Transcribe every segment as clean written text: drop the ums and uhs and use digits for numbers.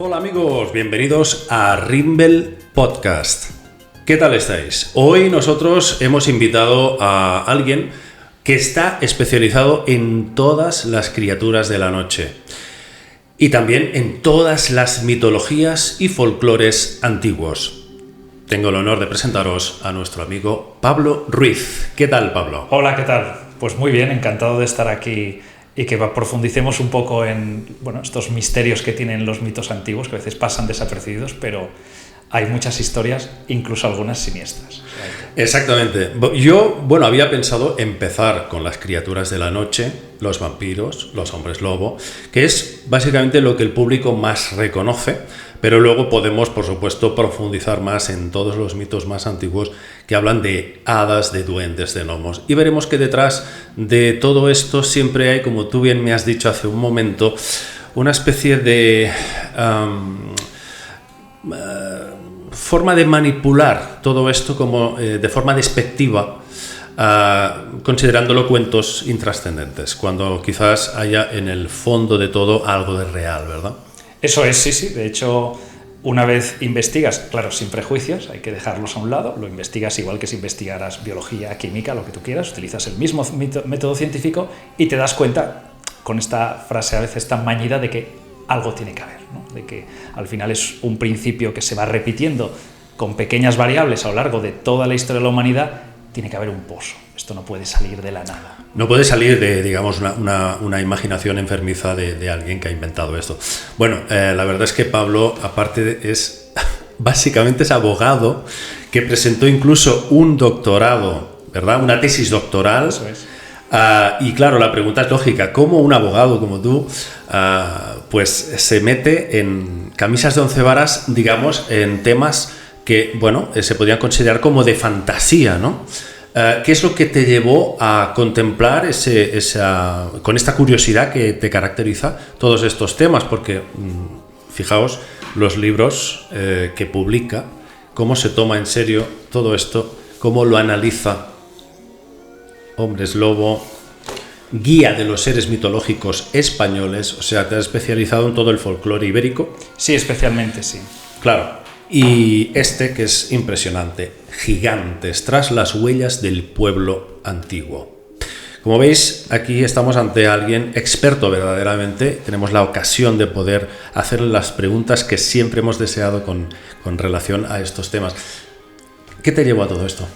Hola amigos, bienvenidos a Rimbel Podcast. ¿Qué tal estáis? Hoy nosotros hemos invitado a alguien que está especializado en todas las criaturas de la noche y también en todas las mitologías y folclores antiguos. Tengo el honor de presentaros a nuestro amigo Pablo Ruiz. ¿Qué tal, Pablo? Hola, ¿qué tal? Pues muy bien, encantado de estar aquí y que profundicemos un poco en estos misterios que tienen los mitos antiguos, que a veces pasan desapercibidos, pero hay muchas historias, incluso algunas siniestras. Exactamente. Yo, había pensado empezar con las criaturas de la noche, los vampiros, los hombres lobo, que es básicamente lo que el público más reconoce, pero luego podemos, por supuesto, profundizar más en todos los mitos más antiguos que hablan de hadas, de duendes, de gnomos. Y veremos que detrás de todo esto siempre hay, como tú bien me has dicho hace un momento, una especie de forma de manipular todo esto como de forma despectiva, considerándolo cuentos intrascendentes, cuando quizás haya en el fondo de todo algo de real, ¿verdad? Eso es, sí. De hecho, una vez investigas, claro, sin prejuicios, hay que dejarlos a un lado, lo investigas igual que si investigaras biología, química, lo que tú quieras, utilizas el mismo método científico y te das cuenta, con esta frase a veces tan mañida, de que algo tiene que haber, ¿no? De que al final es un principio que se va repitiendo con pequeñas variables a lo largo de toda la historia de la humanidad. Tiene que haber un pozo. Esto no puede salir de la nada. No puede salir de, digamos, una imaginación enfermiza de alguien que ha inventado esto. Bueno, la verdad es que Pablo, aparte, básicamente es abogado, que presentó incluso un doctorado, ¿verdad? Una tesis doctoral. Eso es. Y claro, la pregunta es lógica. ¿Cómo un abogado como tú pues se mete en camisas de once varas, digamos, en temas que, se podrían considerar como de fantasía, ¿no? ¿Qué es lo que te llevó a contemplar con esta curiosidad que te caracteriza todos estos temas? Porque, fijaos, los libros que publica, cómo se toma en serio todo esto, cómo lo analiza. Hombres lobo, guía de los seres mitológicos españoles, o sea, te has especializado en todo el folclore ibérico. Sí, especialmente, sí. Claro. Y que es impresionante, Gigantes tras las huellas del pueblo antiguo. Como veis, aquí estamos ante alguien experto verdaderamente. Tenemos la ocasión de poder hacerle las preguntas que siempre hemos deseado con relación a estos temas. ¿Qué te llevó a todo esto?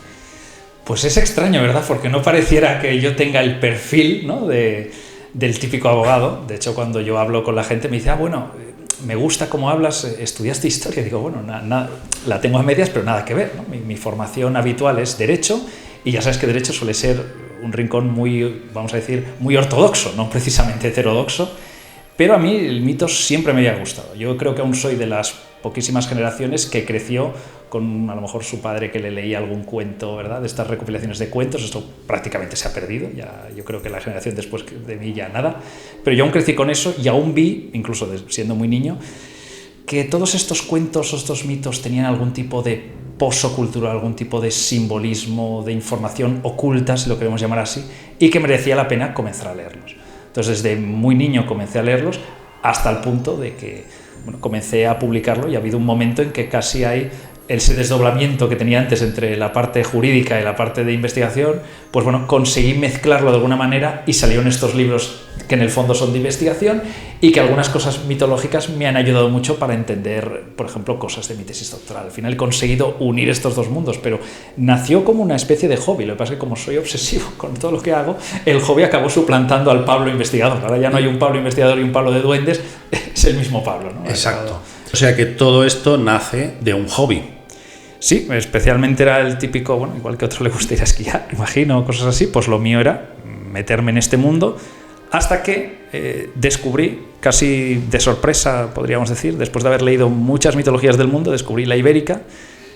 Pues es extraño, ¿verdad? Porque no pareciera que yo tenga el perfil, ¿no?, del típico abogado. De hecho, cuando yo hablo con la gente me dice, me gusta cómo hablas, estudiaste historia. Digo, la tengo a medias, pero nada que ver, ¿no? Mi formación habitual es Derecho, y ya sabes que Derecho suele ser un rincón muy, vamos a decir, muy ortodoxo, no precisamente heterodoxo, pero a mí el mito siempre me había gustado. Yo creo que aún soy de las poquísimas generaciones que creció con a lo mejor su padre que le leía algún cuento, ¿verdad?, de estas recopilaciones de cuentos. Esto prácticamente se ha perdido, ya yo creo que la generación después de mí ya nada, pero yo aún crecí con eso y aún vi, incluso siendo muy niño, que todos estos cuentos, estos mitos tenían algún tipo de pozo cultural, algún tipo de simbolismo, de información oculta, si lo queremos llamar así, y que merecía la pena comenzar a leerlos. Entonces, desde muy niño comencé a leerlos hasta el punto de que comencé a publicarlo, y ha habido un momento en que casi hay ese desdoblamiento que tenía antes entre la parte jurídica y la parte de investigación. Pues conseguí mezclarlo de alguna manera y salieron estos libros que en el fondo son de investigación y que algunas cosas mitológicas me han ayudado mucho para entender, por ejemplo, cosas de mi tesis doctoral. Al final he conseguido unir estos dos mundos, pero nació como una especie de hobby. Lo que pasa es que como soy obsesivo con todo lo que hago, el hobby acabó suplantando al Pablo investigador. Ahora ya no hay un Pablo investigador y un Pablo de duendes, es el mismo Pablo, ¿no? Exacto. O sea que todo esto nace de un hobby. Sí, especialmente era el típico, igual que a otro le gusta ir a esquiar, imagino, cosas así, pues lo mío era meterme en este mundo, hasta que descubrí, casi de sorpresa podríamos decir, después de haber leído muchas mitologías del mundo, descubrí la ibérica,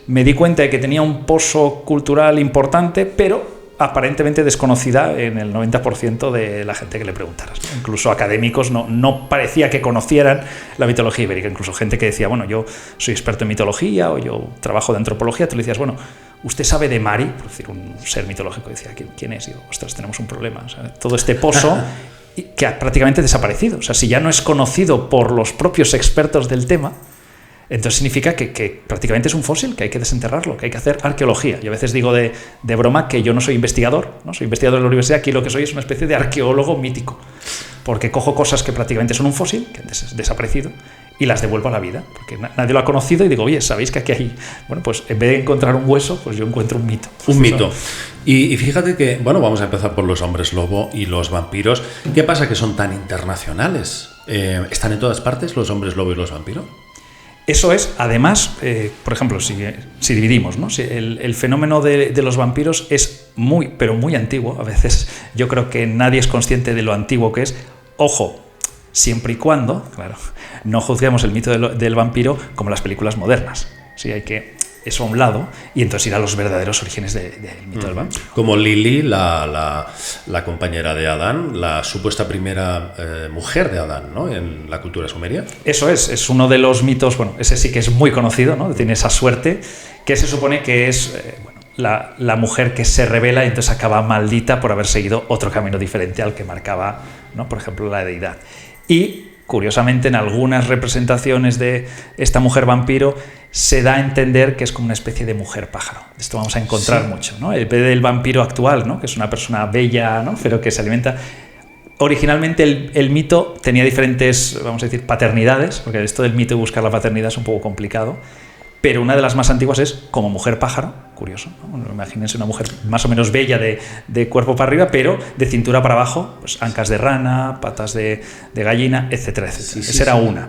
me di cuenta de que tenía un pozo cultural importante, pero aparentemente desconocida en el 90% de la gente que le preguntaras. Incluso académicos no parecía que conocieran la mitología ibérica. Incluso gente que decía, yo soy experto en mitología o yo trabajo de antropología. Tú le decías, ¿usted sabe de Mari? Por decir, un ser mitológico. Decía, ¿quién es? Y yo, ostras, tenemos un problema. O sea, todo este pozo que ha prácticamente desaparecido. O sea, si ya no es conocido por los propios expertos del tema, entonces significa que prácticamente es un fósil, que hay que desenterrarlo, que hay que hacer arqueología. Yo a veces digo de broma que yo no soy investigador, ¿no? Soy investigador de la universidad, aquí lo que soy es una especie de arqueólogo mítico, porque cojo cosas que prácticamente son un fósil, que han desaparecido, y las devuelvo a la vida, porque nadie lo ha conocido y digo, oye, ¿sabéis que aquí hay? Bueno, pues en vez de encontrar un hueso, pues yo encuentro un mito. Un mito. Y fíjate que, bueno, vamos a empezar por los hombres lobo y los vampiros. ¿Qué pasa que son tan internacionales? ¿Están en todas partes los hombres lobo y los vampiros? Eso es, además, por ejemplo, si dividimos, ¿no? Si el fenómeno de los vampiros es muy, pero muy antiguo. A veces yo creo que nadie es consciente de lo antiguo que es. Ojo, siempre y cuando, claro, no juzguemos el mito del vampiro como las películas modernas. Sí, hay que eso a un lado y entonces ir a los verdaderos orígenes del mito del vampiro. Como Lili, la compañera de Adán, la supuesta primera mujer de Adán, ¿no? En la cultura sumeria. Eso es uno de los mitos, bueno, ese sí que es muy conocido, ¿no? Tiene esa suerte, que se supone que es la mujer que se revela y entonces acaba maldita por haber seguido otro camino diferente al que marcaba, ¿no? Por ejemplo, la deidad. Y curiosamente, en algunas representaciones de esta mujer vampiro se da a entender que es como una especie de mujer pájaro. Esto vamos a encontrar mucho, ¿no? El del vampiro actual, ¿no? Que es una persona bella, ¿no? Pero que se alimenta. Originalmente el mito tenía diferentes, vamos a decir, paternidades, porque esto del mito y buscar la paternidad es un poco complicado. Pero una de las más antiguas es como mujer pájaro, curioso, ¿no? Imagínense una mujer más o menos bella de cuerpo para arriba, pero de cintura para abajo, pues ancas de rana, patas de gallina, etcétera, etcétera. Esa era una.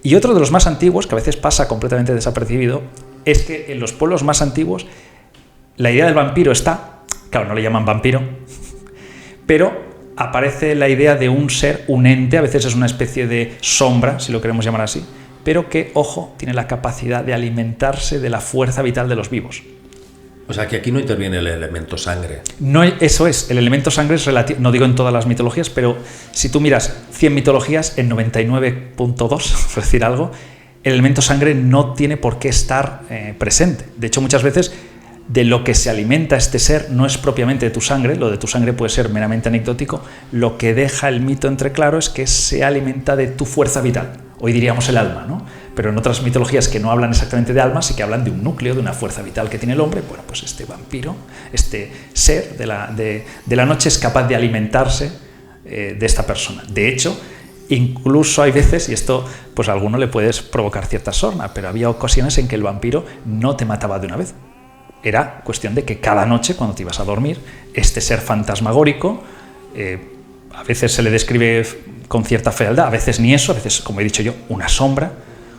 Y otro de los más antiguos, que a veces pasa completamente desapercibido, es que en los pueblos más antiguos la idea del vampiro está, claro, no le llaman vampiro, pero aparece la idea de un ser, un ente, a veces es una especie de sombra, si lo queremos llamar así, pero que, ojo, tiene la capacidad de alimentarse de la fuerza vital de los vivos. O sea, que aquí no interviene el elemento sangre. No, eso es, el elemento sangre es relativo, no digo en todas las mitologías, pero si tú miras 100 mitologías, en 99.2, por decir algo, el elemento sangre no tiene por qué estar presente. De hecho, muchas veces de lo que se alimenta este ser no es propiamente de tu sangre, lo de tu sangre puede ser meramente anecdótico, lo que deja el mito entreclaro es que se alimenta de tu fuerza vital. Hoy diríamos el alma, ¿no? Pero en otras mitologías que no hablan exactamente de alma, sí que hablan de un núcleo, de una fuerza vital que tiene el hombre. Bueno, pues este vampiro, este ser de la noche es capaz de alimentarse de esta persona. De hecho, incluso hay veces, y esto pues a alguno le puedes provocar cierta sorna, pero había ocasiones en que el vampiro no te mataba de una vez. Era cuestión de que cada noche, cuando te ibas a dormir, este ser fantasmagórico, a veces se le describe con cierta fealdad, a veces ni eso, a veces, como he dicho yo, una sombra,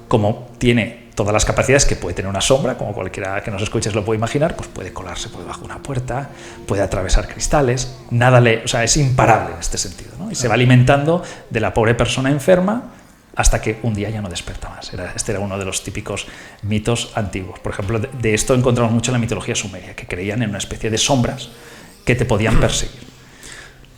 como tiene todas las capacidades que puede tener una sombra, como cualquiera que nos escuche lo puede imaginar, pues puede colarse por debajo de una puerta, puede atravesar cristales, o sea, es imparable en este sentido, ¿no? Y se va alimentando de la pobre persona enferma hasta que un día ya no despierta más. Este era uno de los típicos mitos antiguos. Por ejemplo, de esto encontramos mucho en la mitología sumeria, que creían en una especie de sombras que te podían perseguir.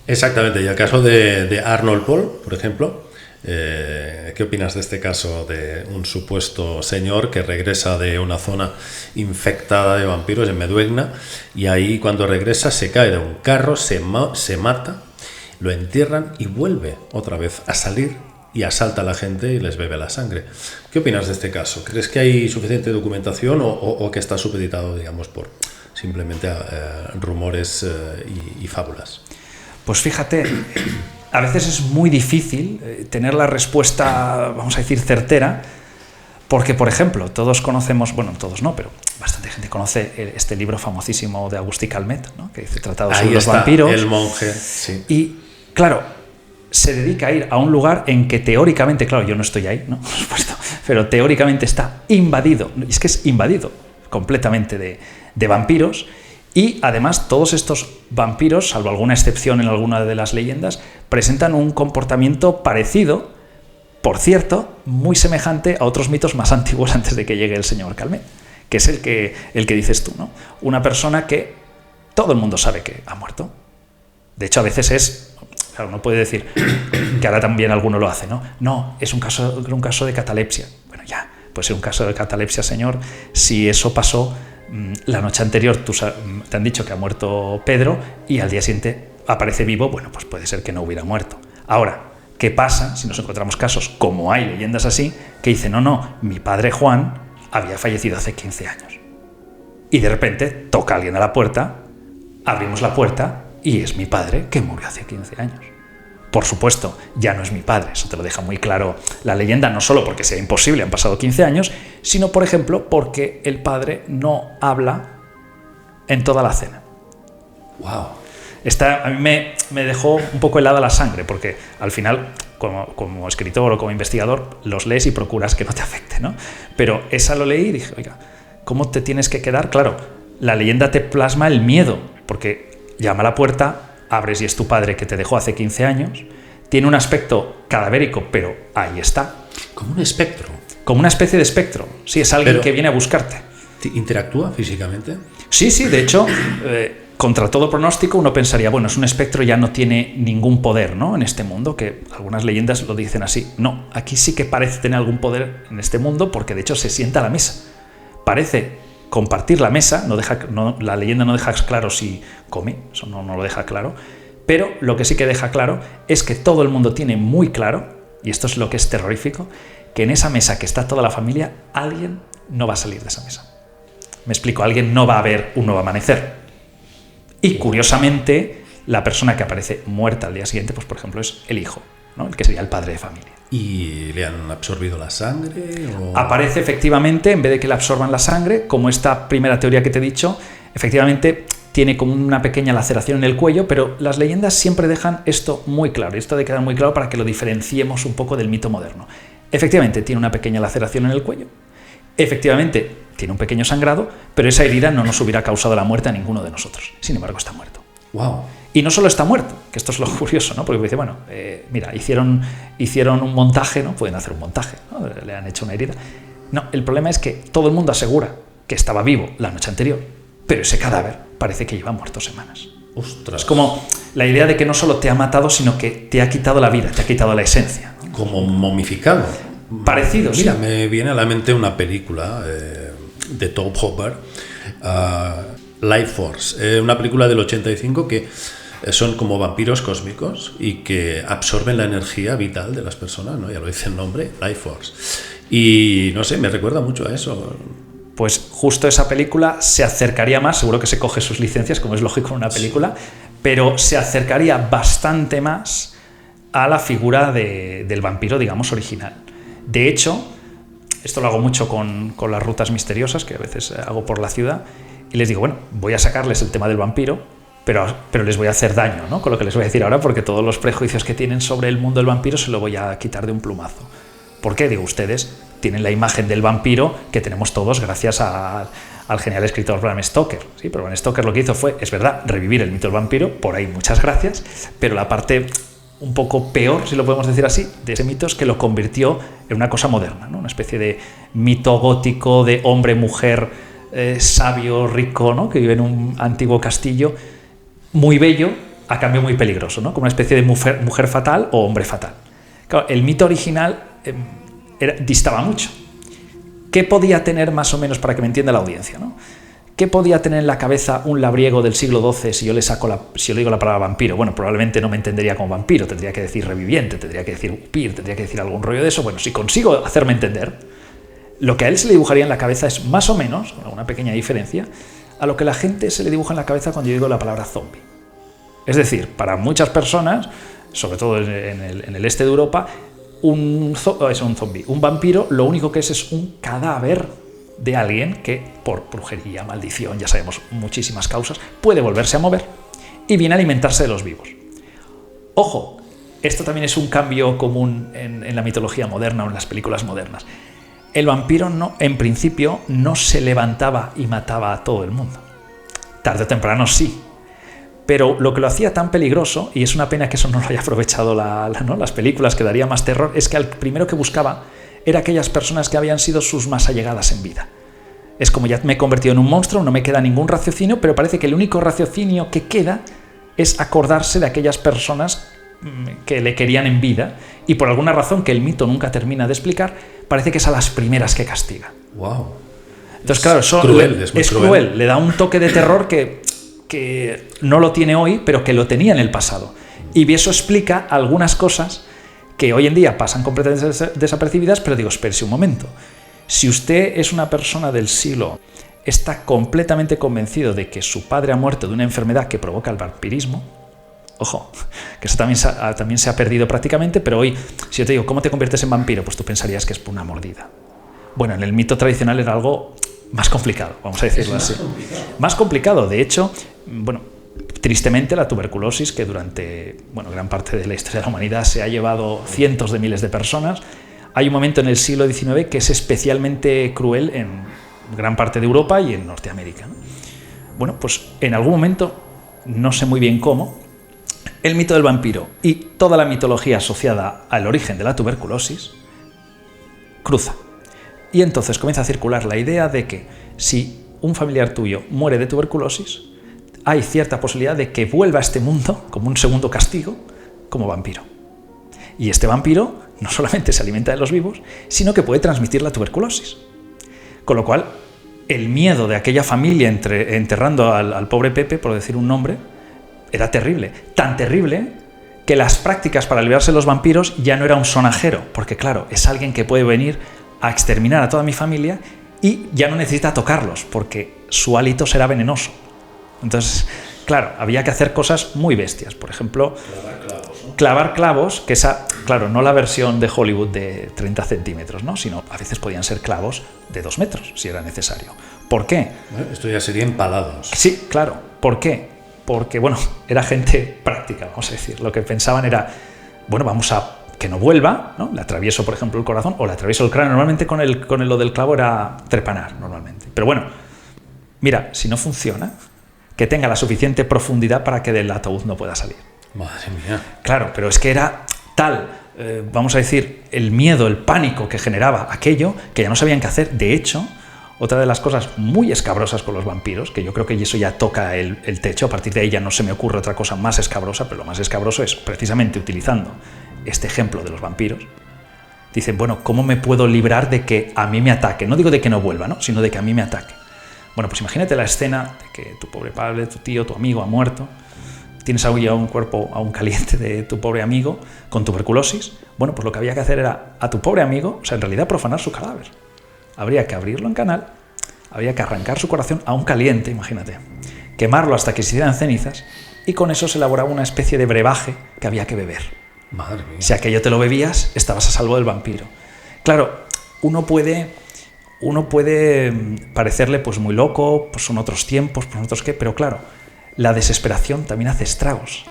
Exactamente, y el caso de Arnold Paul, por ejemplo, ¿qué opinas de este caso de un supuesto señor que regresa de una zona infectada de vampiros en Meduegna y ahí cuando regresa se cae de un carro, se mata, lo entierran y vuelve otra vez a salir y asalta a la gente y les bebe la sangre? ¿Qué opinas de este caso? ¿Crees que hay suficiente documentación o que está supeditado, digamos, por simplemente rumores y fábulas? Pues fíjate, a veces es muy difícil tener la respuesta, vamos a decir, certera, porque, por ejemplo, todos conocemos, bueno, todos no, pero bastante gente conoce este libro famosísimo de Agustí Calmet, ¿no? Que dice Tratado sobre los vampiros. El monje, sí. Y, claro, se dedica a ir a un lugar en que teóricamente, claro, yo no estoy ahí, ¿no? Por supuesto, pero teóricamente está invadido, y es que es invadido completamente de vampiros. Y además todos estos vampiros, salvo alguna excepción en alguna de las leyendas, presentan un comportamiento parecido, por cierto, muy semejante a otros mitos más antiguos antes de que llegue el señor Calmet, que es el que dices tú, ¿no? Una persona que todo el mundo sabe que ha muerto. De hecho, a veces es, claro, uno puede decir, que ahora también alguno lo hace, ¿no? No, es un caso de catalepsia. Bueno, ya, puede ser un caso de catalepsia, señor, si eso pasó la noche anterior, te han dicho que ha muerto Pedro y al día siguiente aparece vivo, bueno, pues puede ser que no hubiera muerto. Ahora, ¿qué pasa si nos encontramos casos, como hay leyendas así, que dicen, no, mi padre Juan había fallecido hace 15 años? Y de repente toca alguien a la puerta, abrimos la puerta y es mi padre que murió hace 15 años. Por supuesto, ya no es mi padre, eso te lo deja muy claro la leyenda, no solo porque sea imposible, han pasado 15 años, sino, por ejemplo, porque el padre no habla en toda la cena. ¡Wow! A mí me dejó un poco helada la sangre, porque al final, como escritor o como investigador, los lees y procuras que no te afecte, ¿no? Pero esa lo leí y dije, oiga, ¿cómo te tienes que quedar? Claro, la leyenda te plasma el miedo, porque llama a la puerta, abres y es tu padre que te dejó hace 15 años, tiene un aspecto cadavérico, pero ahí está. Como un espectro. Como una especie de espectro. Sí, es alguien que viene a buscarte. ¿Interactúa físicamente? Sí, de hecho, contra todo pronóstico uno pensaría, bueno, es un espectro, ya no tiene ningún poder, ¿no?, en este mundo, que algunas leyendas lo dicen así. No, aquí sí que parece tener algún poder en este mundo, porque de hecho se sienta a la mesa. Parece compartir la mesa, la leyenda no deja claro si come, eso no lo deja claro, pero lo que sí que deja claro es que todo el mundo tiene muy claro, y esto es lo que es terrorífico, que en esa mesa que está toda la familia, alguien no va a salir de esa mesa. Me explico, alguien no va a ver un nuevo amanecer. Y curiosamente, la persona que aparece muerta al día siguiente, pues por ejemplo, es el hijo, ¿no?, el que sería el padre de familia. ¿Y le han absorbido la sangre? Aparece efectivamente, en vez de que le absorban la sangre, como esta primera teoría que te he dicho, efectivamente tiene como una pequeña laceración en el cuello, pero las leyendas siempre dejan esto muy claro, y esto de quedar muy claro para que lo diferenciemos un poco del mito moderno. Efectivamente tiene una pequeña laceración en el cuello, efectivamente tiene un pequeño sangrado, pero esa herida no nos hubiera causado la muerte a ninguno de nosotros. Sin embargo, está muerto. ¡Wow! Y no solo está muerto, que esto es lo curioso, ¿no? Porque dice, bueno, mira, hicieron un montaje, ¿no? Pueden hacer un montaje, ¿no? Le han hecho una herida. No, el problema es que todo el mundo asegura que estaba vivo la noche anterior, pero ese cadáver parece que lleva muerto semanas. ¡Ostras! Es como la idea de que no solo te ha matado, sino que te ha quitado la vida, te ha quitado la esencia, ¿no? Como momificado. Parecido, Mira, sí. me viene a la mente una película de Tobe Hooper, Life Force, una película del 85 que son como vampiros cósmicos y que absorben la energía vital de las personas, ¿no? Ya lo dice el nombre, Life Force. Y no sé, me recuerda mucho a eso. Pues justo esa película se acercaría más, seguro que se coge sus licencias, como es lógico en una película, sí, pero se acercaría bastante más a la figura del vampiro, digamos, original. De hecho, esto lo hago mucho con las rutas misteriosas, que a veces hago por la ciudad, y les digo, bueno, voy a sacarles el tema del vampiro, pero les voy a hacer daño, ¿no?, con lo que les voy a decir ahora, porque todos los prejuicios que tienen sobre el mundo del vampiro se lo voy a quitar de un plumazo. ¿Por qué? Digo, ustedes tienen la imagen del vampiro que tenemos todos gracias al genial escritor Bram Stoker. Sí, pero Bram Stoker lo que hizo fue, es verdad, revivir el mito del vampiro, por ahí muchas gracias, pero la parte un poco peor, si lo podemos decir así, de ese mito es que lo convirtió en una cosa moderna, ¿no?, una especie de mito gótico de hombre-mujer sabio, rico, ¿no?, que vive en un antiguo castillo, muy bello, a cambio muy peligroso, ¿no?, como una especie de mujer fatal o hombre fatal. Claro, el mito original distaba mucho. ¿Qué podía tener más o menos, para que me entienda la audiencia, ¿no? ¿Qué podía tener en la cabeza un labriego del siglo XII si yo le digo la palabra vampiro? Bueno, probablemente no me entendería como vampiro, tendría que decir reviviente, tendría que decir upir, tendría que decir algún rollo de eso. Bueno, si consigo hacerme entender, lo que a él se le dibujaría en la cabeza es más o menos, con una pequeña diferencia, a lo que la gente se le dibuja en la cabeza cuando yo digo la palabra zombie. Es decir, para muchas personas, sobre todo en el este de Europa, un zombie, un vampiro, lo único que es un cadáver de alguien que, por brujería, maldición, ya sabemos muchísimas causas, puede volverse a mover y viene a alimentarse de los vivos. Ojo, esto también es un cambio común en la mitología moderna o en las películas modernas. El vampiro en principio no se levantaba y mataba a todo el mundo. Tarde o temprano sí. Pero lo que lo hacía tan peligroso, y es una pena que eso no lo haya aprovechado las películas, que daría más terror, es que al primero que buscaba era aquellas personas que habían sido sus más allegadas en vida. Es como, ya me he convertido en un monstruo, no me queda ningún raciocinio, pero parece que el único raciocinio que queda es acordarse de aquellas personas que le querían en vida, y por alguna razón que el mito nunca termina de explicar, parece que es a las primeras que castiga. Wow. Entonces, claro, eso es cruel, le da un toque de terror que no lo tiene hoy, pero que lo tenía en el pasado. Y eso explica algunas cosas que hoy en día pasan completamente desapercibidas, pero digo, espérese un momento. Si usted es una persona del siglo, está completamente convencido de que su padre ha muerto de una enfermedad que provoca el vampirismo, ojo, que eso también se ha perdido prácticamente, pero hoy, si yo te digo, ¿cómo te conviertes en vampiro? Pues tú pensarías que es por una mordida. Bueno, en el mito tradicional era algo más complicado, vamos a decirlo así. Más complicado, de hecho, bueno, tristemente la tuberculosis, que durante gran parte de la historia de la humanidad se ha llevado cientos de miles de personas, hay un momento en el siglo XIX que es especialmente cruel en gran parte de Europa y en Norteamérica, ¿no? Bueno, pues en algún momento, no sé muy bien cómo, el mito del vampiro y toda la mitología asociada al origen de la tuberculosis cruza. Y entonces comienza a circular la idea de que si un familiar tuyo muere de tuberculosis, hay cierta posibilidad de que vuelva a este mundo como un segundo castigo, como vampiro. Y este vampiro no solamente se alimenta de los vivos, sino que puede transmitir la tuberculosis. Con lo cual, el miedo de aquella familia enterrando al pobre Pepe, por decir un nombre, era terrible. Tan terrible que las prácticas para librarse de los vampiros ya no era un sonajero, porque claro, es alguien que puede venir a exterminar a toda mi familia y ya no necesita tocarlos, porque su hálito será venenoso. Entonces, claro, había que hacer cosas muy bestias. Por ejemplo, clavar clavos, que claro, no la versión de Hollywood de 30 centímetros, ¿no? Sino a veces podían ser clavos de 2 metros, si era necesario. ¿Por qué? Esto ya sería empalados. Sí, claro. ¿Por qué? Porque, era gente práctica, vamos a decir. Lo que pensaban era, vamos a que no vuelva, ¿no? Le atravieso, por ejemplo, el corazón o le atravieso el cráneo. Normalmente con lo del clavo era trepanar, normalmente. Pero mira, si no funciona, que tenga la suficiente profundidad para que del ataúd no pueda salir. Madre mía. Claro, pero es que era tal, vamos a decir, el miedo, el pánico que generaba aquello, que ya no sabían qué hacer. De hecho, otra de las cosas muy escabrosas con los vampiros, que yo creo que eso ya toca el techo, a partir de ahí ya no se me ocurre otra cosa más escabrosa, pero lo más escabroso es precisamente utilizando este ejemplo de los vampiros. Dicen, ¿cómo me puedo librar de que a mí me ataque? No digo de que no vuelva, ¿no? Sino de que a mí me ataque. Pues imagínate la escena de que tu pobre padre, tu tío, tu amigo ha muerto, tienes ahí a un cuerpo aún caliente de tu pobre amigo con tuberculosis. Pues lo que había que hacer era a tu pobre amigo, en realidad profanar su cadáver. Habría que abrirlo en canal, habría que arrancar su corazón aún caliente, imagínate, quemarlo hasta que se hicieran cenizas y con eso se elaboraba una especie de brebaje que había que beber. Madre mía. Si aquello te lo bebías, estabas a salvo del vampiro. Claro, uno puede parecerle muy loco, son otros tiempos, otros qué, pero claro, la desesperación también hace estragos.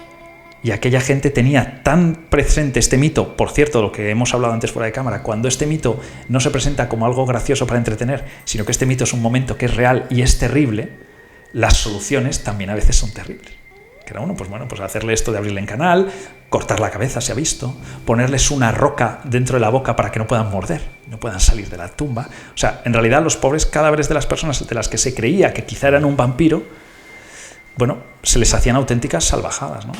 Y aquella gente tenía tan presente este mito, por cierto, lo que hemos hablado antes fuera de cámara, cuando este mito no se presenta como algo gracioso para entretener, sino que este mito es un momento que es real y es terrible, las soluciones también a veces son terribles. Que era pues hacerle esto de abrirle en canal, cortar la cabeza, se ha visto, ponerles una roca dentro de la boca para que no puedan morder, no puedan salir de la tumba. O sea, en realidad los pobres cadáveres de las personas de las que se creía que quizá eran un vampiro, se les hacían auténticas salvajadas, ¿no?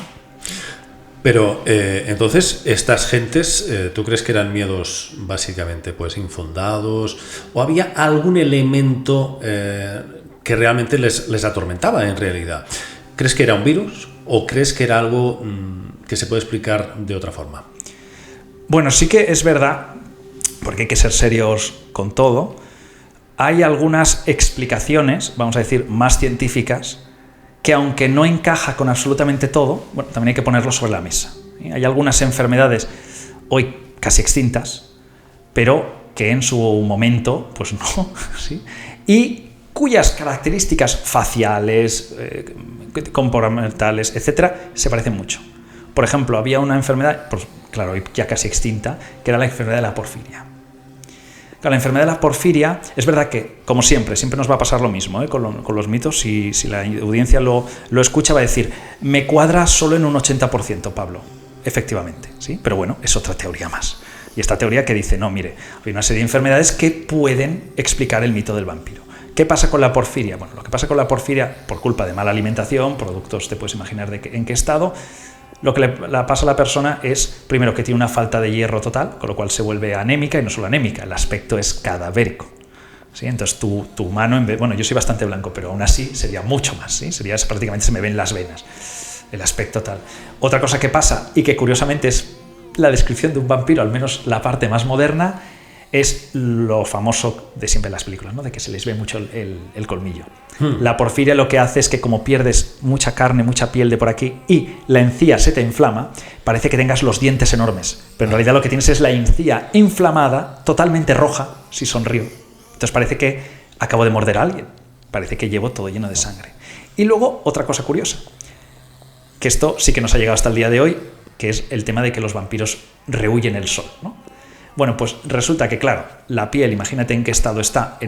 Pero entonces, estas gentes, ¿tú crees que eran miedos básicamente infundados? ¿O había algún elemento que realmente les atormentaba en realidad? ¿Crees que era un virus o crees que era algo que se puede explicar de otra forma? Sí que es verdad, porque hay que ser serios con todo. Hay algunas explicaciones, vamos a decir, más científicas, que aunque no encaja con absolutamente todo, también hay que ponerlo sobre la mesa. Hay algunas enfermedades hoy casi extintas, pero que en su momento, no, ¿sí? Y cuyas características faciales, comportamentales, etcétera, se parecen mucho. Por ejemplo, había una enfermedad, claro, ya casi extinta, que era la enfermedad de la porfiria. Claro, la enfermedad de la porfiria, es verdad que, como siempre nos va a pasar lo mismo, con los mitos. Si la audiencia lo escucha, va a decir, me cuadra solo en un 80%, Pablo. Efectivamente, ¿sí? Pero es otra teoría más. Y esta teoría que dice, no, mire, hay una serie de enfermedades que pueden explicar el mito del vampiro. ¿Qué pasa con la porfiria? Lo que pasa con la porfiria, por culpa de mala alimentación, productos, te puedes imaginar en qué estado, lo que le pasa a la persona es, primero, que tiene una falta de hierro total, con lo cual se vuelve anémica, y no solo anémica, el aspecto es cadavérico. ¿Sí? Entonces tu mano, yo soy bastante blanco, pero aún así sería mucho más, ¿sí? Prácticamente se me ven las venas. el aspecto tal. Otra cosa que pasa, y que curiosamente es la descripción de un vampiro, al menos la parte más moderna, es lo famoso de siempre en las películas, ¿no? De que se les ve mucho el colmillo. La porfiria lo que hace es que como pierdes mucha carne, mucha piel de por aquí y la encía se te inflama, parece que tengas los dientes enormes, pero en realidad lo que tienes es la encía inflamada, totalmente roja, si sonrío. Entonces parece que acabo de morder a alguien, parece que llevo todo lleno de sangre. Y luego otra cosa curiosa, que esto sí que nos ha llegado hasta el día de hoy, que es el tema de que los vampiros rehuyen el sol, ¿no? Bueno, pues resulta que, claro, la piel, imagínate en qué estado está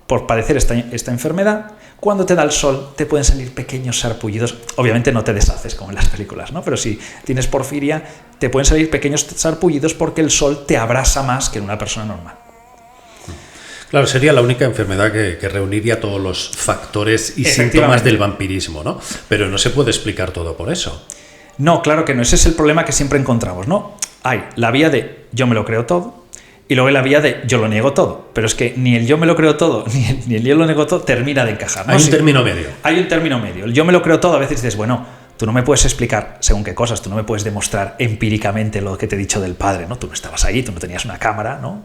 por padecer esta enfermedad, cuando te da el sol te pueden salir pequeños sarpullidos. Obviamente no te deshaces como en las películas, ¿no? Pero si tienes porfiria, te pueden salir pequeños sarpullidos porque el sol te abrasa más que en una persona normal. Claro, sería la única enfermedad que reuniría todos los factores y síntomas del vampirismo, ¿no? Pero no se puede explicar todo por eso. No, claro que no. Ese es el problema que siempre encontramos, ¿no? Hay la vía de yo me lo creo todo y luego hay la vía de yo lo niego todo. Pero es que ni el yo me lo creo todo ni el yo lo niego todo termina de encajar, ¿no? Hay un término medio. Hay un término medio. El yo me lo creo todo, a veces dices, bueno, tú no me puedes explicar según qué cosas, tú no me puedes demostrar empíricamente lo que te he dicho del padre, ¿no? Tú no estabas ahí, tú no tenías una cámara, ¿no?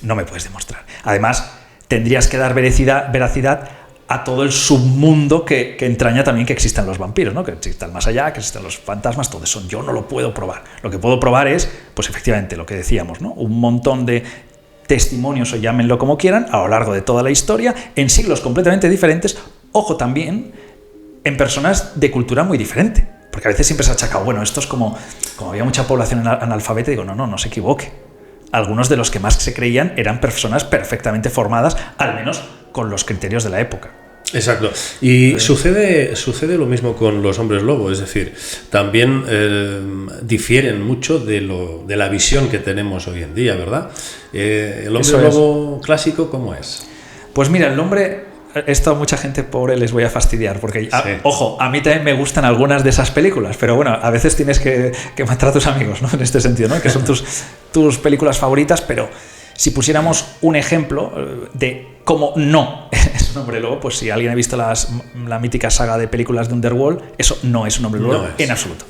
No me puedes demostrar. Además, tendrías que dar veracidad a todo el submundo que entraña también que existan los vampiros, ¿no? Que existan más allá, que existan los fantasmas, todo eso. Yo no lo puedo probar. Lo que puedo probar es, pues efectivamente, lo que decíamos, ¿no? Un montón de testimonios, o llámenlo como quieran, a lo largo de toda la historia, en siglos completamente diferentes, ojo también, en personas de cultura muy diferente. Porque a veces siempre se ha achacado, bueno, esto es como había mucha población analfabeta, digo, no se equivoque. Algunos de los que más se creían eran personas perfectamente formadas, al menos con los criterios de la época. Exacto. Y sucede lo mismo con los hombres lobo, es decir, también difieren mucho de la visión que tenemos hoy en día, ¿verdad? ¿El hombre lobo clásico cómo es? Pues mira, el hombre... Esto a mucha gente pobre les voy a fastidiar, porque, sí. Ojo, a mí también me gustan algunas de esas películas, pero bueno, a veces tienes que matar a tus amigos, ¿no? En este sentido, ¿no? Que son tus películas favoritas, pero si pusiéramos un ejemplo de cómo no es un hombre lobo, pues si alguien ha visto la mítica saga de películas de Underworld, eso no es un hombre lobo en absoluto.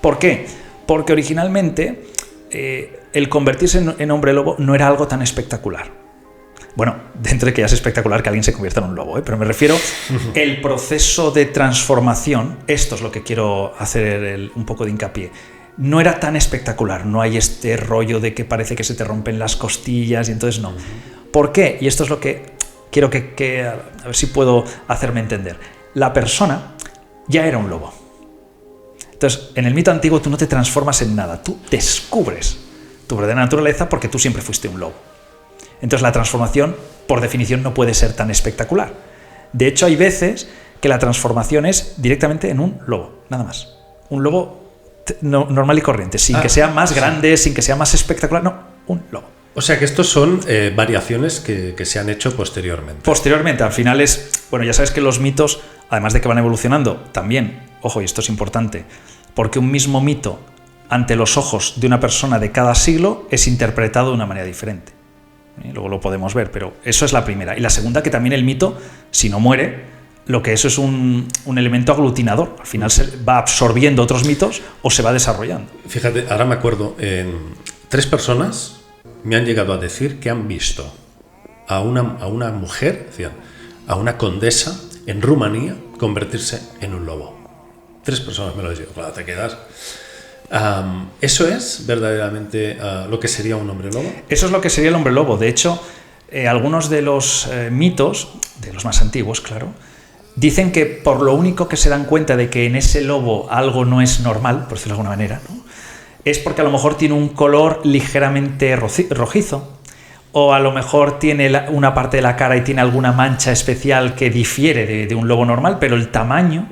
¿Por qué? Porque originalmente el convertirse en hombre lobo no era algo tan espectacular. Bueno, dentro de que ya es espectacular que alguien se convierta en un lobo, pero me refiero el proceso de transformación, esto es lo que quiero hacer un poco de hincapié, no era tan espectacular, no hay este rollo de que parece que se te rompen las costillas y entonces no. ¿Por qué? Y esto es lo que quiero que a ver si puedo hacerme entender. La persona ya era un lobo. Entonces, en el mito antiguo tú no te transformas en nada, tú descubres tu verdadera naturaleza porque tú siempre fuiste un lobo. Entonces la transformación, por definición, no puede ser tan espectacular. De hecho, hay veces que la transformación es directamente en un lobo, nada más. Un lobo normal y corriente, sin que sea más grande, sin que sea más espectacular, no, un lobo. O sea que estos son variaciones que se han hecho posteriormente. Posteriormente, al final bueno, ya sabes que los mitos, además de que van evolucionando, también, ojo, y esto es importante, porque un mismo mito ante los ojos de una persona de cada siglo es interpretado de una manera diferente. Luego lo podemos ver, pero eso es la primera. Y la segunda, que también el mito, si no muere, lo que eso es un elemento aglutinador. Al final se va absorbiendo otros mitos o se va desarrollando. Fíjate, ahora me acuerdo, 3 personas me han llegado a decir que han visto a una mujer, a una condesa en Rumanía, convertirse en un lobo. 3 personas me lo han dicho. Claro, te quedas... ¿Eso es verdaderamente lo que sería un hombre lobo? Eso es lo que sería el hombre lobo. De hecho, algunos de los mitos, de los más antiguos, claro, dicen que por lo único que se dan cuenta de que en ese lobo algo no es normal, por decirlo de alguna manera, ¿no? Es porque a lo mejor tiene un color ligeramente rojizo, o a lo mejor tiene una parte de la cara y tiene alguna mancha especial que difiere de un lobo normal, pero el tamaño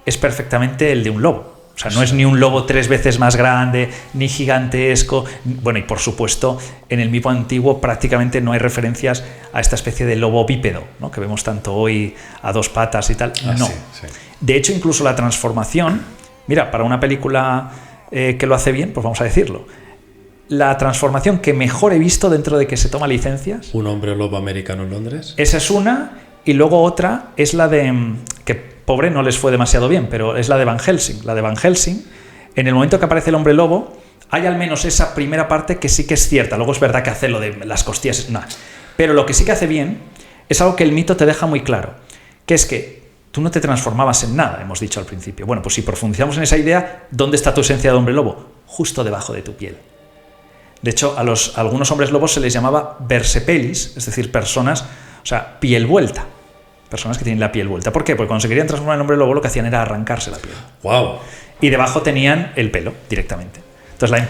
es perfectamente el de un lobo. O sea, no es ni un lobo 3 veces más grande, ni gigantesco. Bueno, y por supuesto, en el mito antiguo prácticamente no hay referencias a esta especie de lobo bípedo, ¿no? Que vemos tanto hoy a 2 patas y tal. No. Sí. De hecho, incluso la transformación, mira, para una película que lo hace bien, pues vamos a decirlo. La transformación que mejor he visto dentro de que se toma licencias. ¿Un hombre lobo americano en Londres? Esa es una, Y luego otra es la de, que pobre no les fue demasiado bien, pero es la de Van Helsing. La de Van Helsing, en el momento que aparece el hombre lobo, hay al menos esa primera parte que sí que es cierta. Luego es verdad que hace lo de las costillas, nada. Pero lo que sí que hace bien es algo que el mito te deja muy claro, que es que tú no te transformabas en nada, hemos dicho al principio. Bueno, pues si profundizamos en esa idea, ¿dónde está tu esencia de hombre lobo? Justo debajo de tu piel. De hecho, a algunos hombres lobos se les llamaba versepelis, es decir, personas, o sea, piel vuelta. Personas que tienen la piel vuelta. ¿Por qué? Porque cuando se querían transformar en hombre lobo, lo que hacían era arrancarse la piel. ¡Wow! Y debajo tenían el pelo, directamente. Entonces,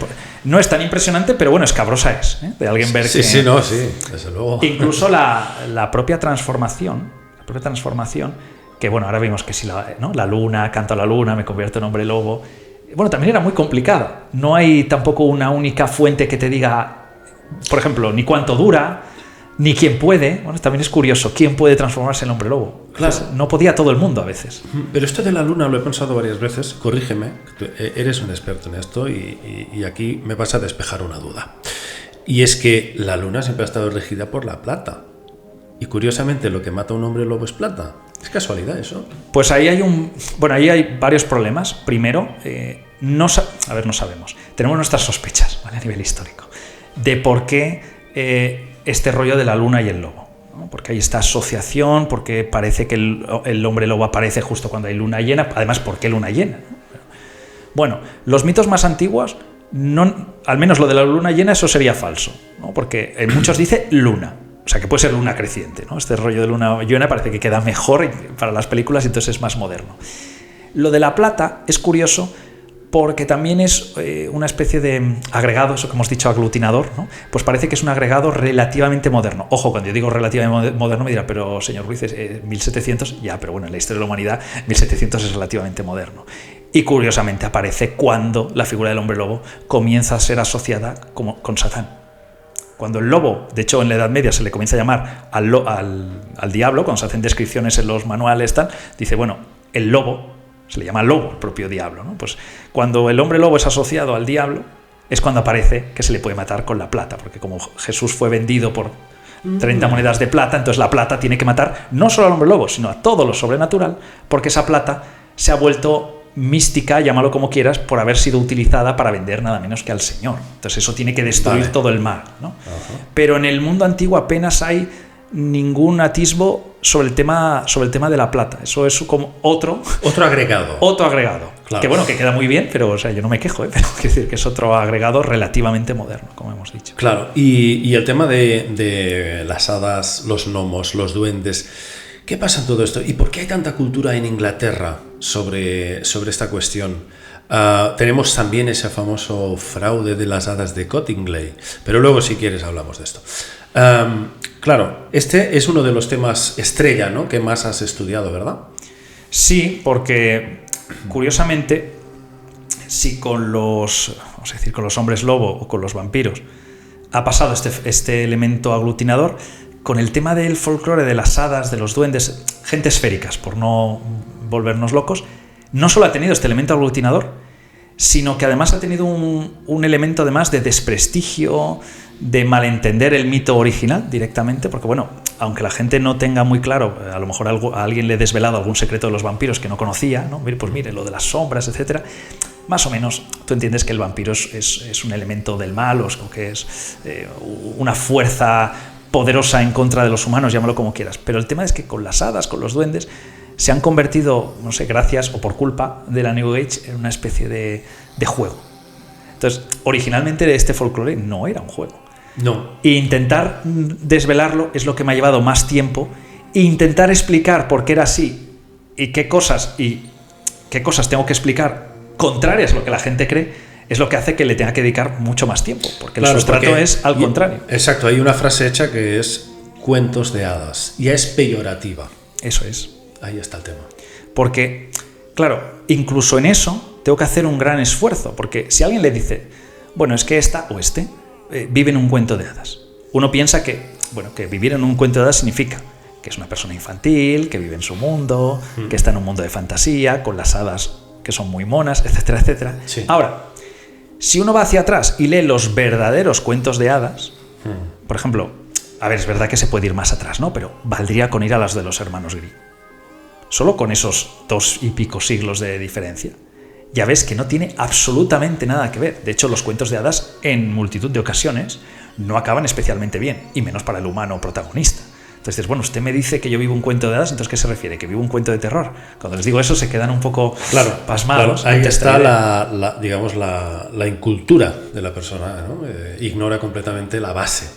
no es tan impresionante, pero bueno, escabrosa es, ¿eh? De alguien ver que... Sí, no, sí, desde luego. Incluso la propia transformación, que bueno, ahora vimos que si la luna, canto a la luna, me convierto en hombre lobo... Bueno, también era muy complicada. No hay tampoco una única fuente que te diga, por ejemplo, ni cuánto dura, ni quién puede. Bueno, también es curioso, ¿quién puede transformarse en hombre lobo? Claro. Entonces, no podía todo el mundo a veces. Pero esto de la luna lo he pensado varias veces, corrígeme, eres un experto en esto y aquí me vas a despejar una duda. Y es que la luna siempre ha estado regida por la plata. Y curiosamente lo que mata a un hombre lobo es plata. ¿Es casualidad eso? Pues ahí hay varios problemas. Primero, no sabemos. Tenemos nuestras sospechas, ¿vale? A nivel histórico, de por qué este rollo de la luna y el lobo, ¿no? Porque hay esta asociación, porque parece que el hombre lobo aparece justo cuando hay luna llena. Además, ¿por qué luna llena? Bueno, los mitos más antiguos, al menos lo de la luna llena, eso sería falso, ¿no? Porque en muchos dice luna. O sea, que puede ser luna creciente, ¿no? Este rollo de luna llena parece que queda mejor para las películas y entonces es más moderno. Lo de la plata es curioso porque también es una especie de agregado, eso que hemos dicho aglutinador, ¿no? Pues parece que es un agregado relativamente moderno. Ojo, cuando yo digo relativamente moderno me dirá, pero señor Ruiz, 1700, ya, pero bueno, en la historia de la humanidad 1700 es relativamente moderno. Y curiosamente aparece cuando la figura del hombre lobo comienza a ser asociada con Satán. Cuando el lobo, de hecho en la Edad Media se le comienza a llamar al diablo, cuando se hacen descripciones en los manuales, dice, bueno, el lobo, se le llama lobo, el propio diablo, ¿no? Pues cuando el hombre lobo es asociado al diablo, es cuando aparece que se le puede matar con la plata, porque como Jesús fue vendido por 30 monedas de plata, entonces la plata tiene que matar no solo al hombre lobo, sino a todo lo sobrenatural, porque esa plata se ha vuelto mística, llámalo como quieras, por haber sido utilizada para vender nada menos que al Señor. Entonces eso tiene que destruir todo el mal, ¿no? Uh-huh. Pero en el mundo antiguo apenas hay ningún atisbo sobre el tema de la plata. Eso es como otro agregado. Otro agregado. Claro. Que bueno, que queda muy bien, pero o sea, yo no me quejo, pero quiero decir que es otro agregado relativamente moderno, como hemos dicho. Claro, y el tema de las hadas, los gnomos, los duendes, ¿qué pasa en todo esto? ¿Y por qué hay tanta cultura en Inglaterra sobre esta cuestión? Tenemos también ese famoso fraude de las hadas de Cottingley, pero luego si quieres hablamos de esto. Claro, este es uno de los temas estrella, ¿no?, que más has estudiado, ¿verdad? Sí, porque curiosamente, si con los hombres lobo o con los vampiros ha pasado este elemento aglutinador, con el tema del folclore de las hadas, de los duendes, gente esféricas, por no volvernos locos, no solo ha tenido este elemento aglutinador, sino que además ha tenido un elemento además de desprestigio, de malentender el mito original directamente, porque bueno, aunque la gente no tenga muy claro, a lo mejor a alguien le he desvelado algún secreto de los vampiros que no conocía, ¿no? Pues mire, lo de las sombras, etcétera, más o menos tú entiendes que el vampiro es un elemento del mal, o que es una fuerza poderosa en contra de los humanos, llámalo como quieras. Pero el tema es que con las hadas, con los duendes, se han convertido, no sé, gracias o por culpa de la New Age, en una especie de juego. Entonces, originalmente este folclore no era un juego. No. E intentar desvelarlo es lo que me ha llevado más tiempo. E intentar explicar por qué era así y qué cosas tengo que explicar contrarias a lo que la gente cree, es lo que hace que le tenga que dedicar mucho más tiempo, porque el sustrato es al contrario. Exacto, hay una frase hecha que es cuentos de hadas, ya es peyorativa. Eso es. Ahí está el tema. Porque, claro, incluso en eso tengo que hacer un gran esfuerzo, porque si alguien le dice, bueno, es que esta o vive en un cuento de hadas, uno piensa que vivir en un cuento de hadas significa que es una persona infantil, que vive en su mundo, que está en un mundo de fantasía, con las hadas que son muy monas, etcétera, etcétera. Sí. Ahora, si uno va hacia atrás y lee los verdaderos cuentos de hadas, por ejemplo, a ver, es verdad que se puede ir más atrás, ¿no? Pero valdría con ir a las de los hermanos Grimm. Solo con esos 2 y pico siglos de diferencia, ya ves que no tiene absolutamente nada que ver. De hecho, los cuentos de hadas, en multitud de ocasiones, no acaban especialmente bien, y menos para el humano protagonista. Entonces, bueno, usted me dice que yo vivo un cuento de hadas, ¿entonces qué se refiere? ¿Que vivo un cuento de terror? Cuando les digo eso se quedan un poco pasmados. Claro, ahí está digamos, la incultura de la persona, ¿no? Ignora completamente la base.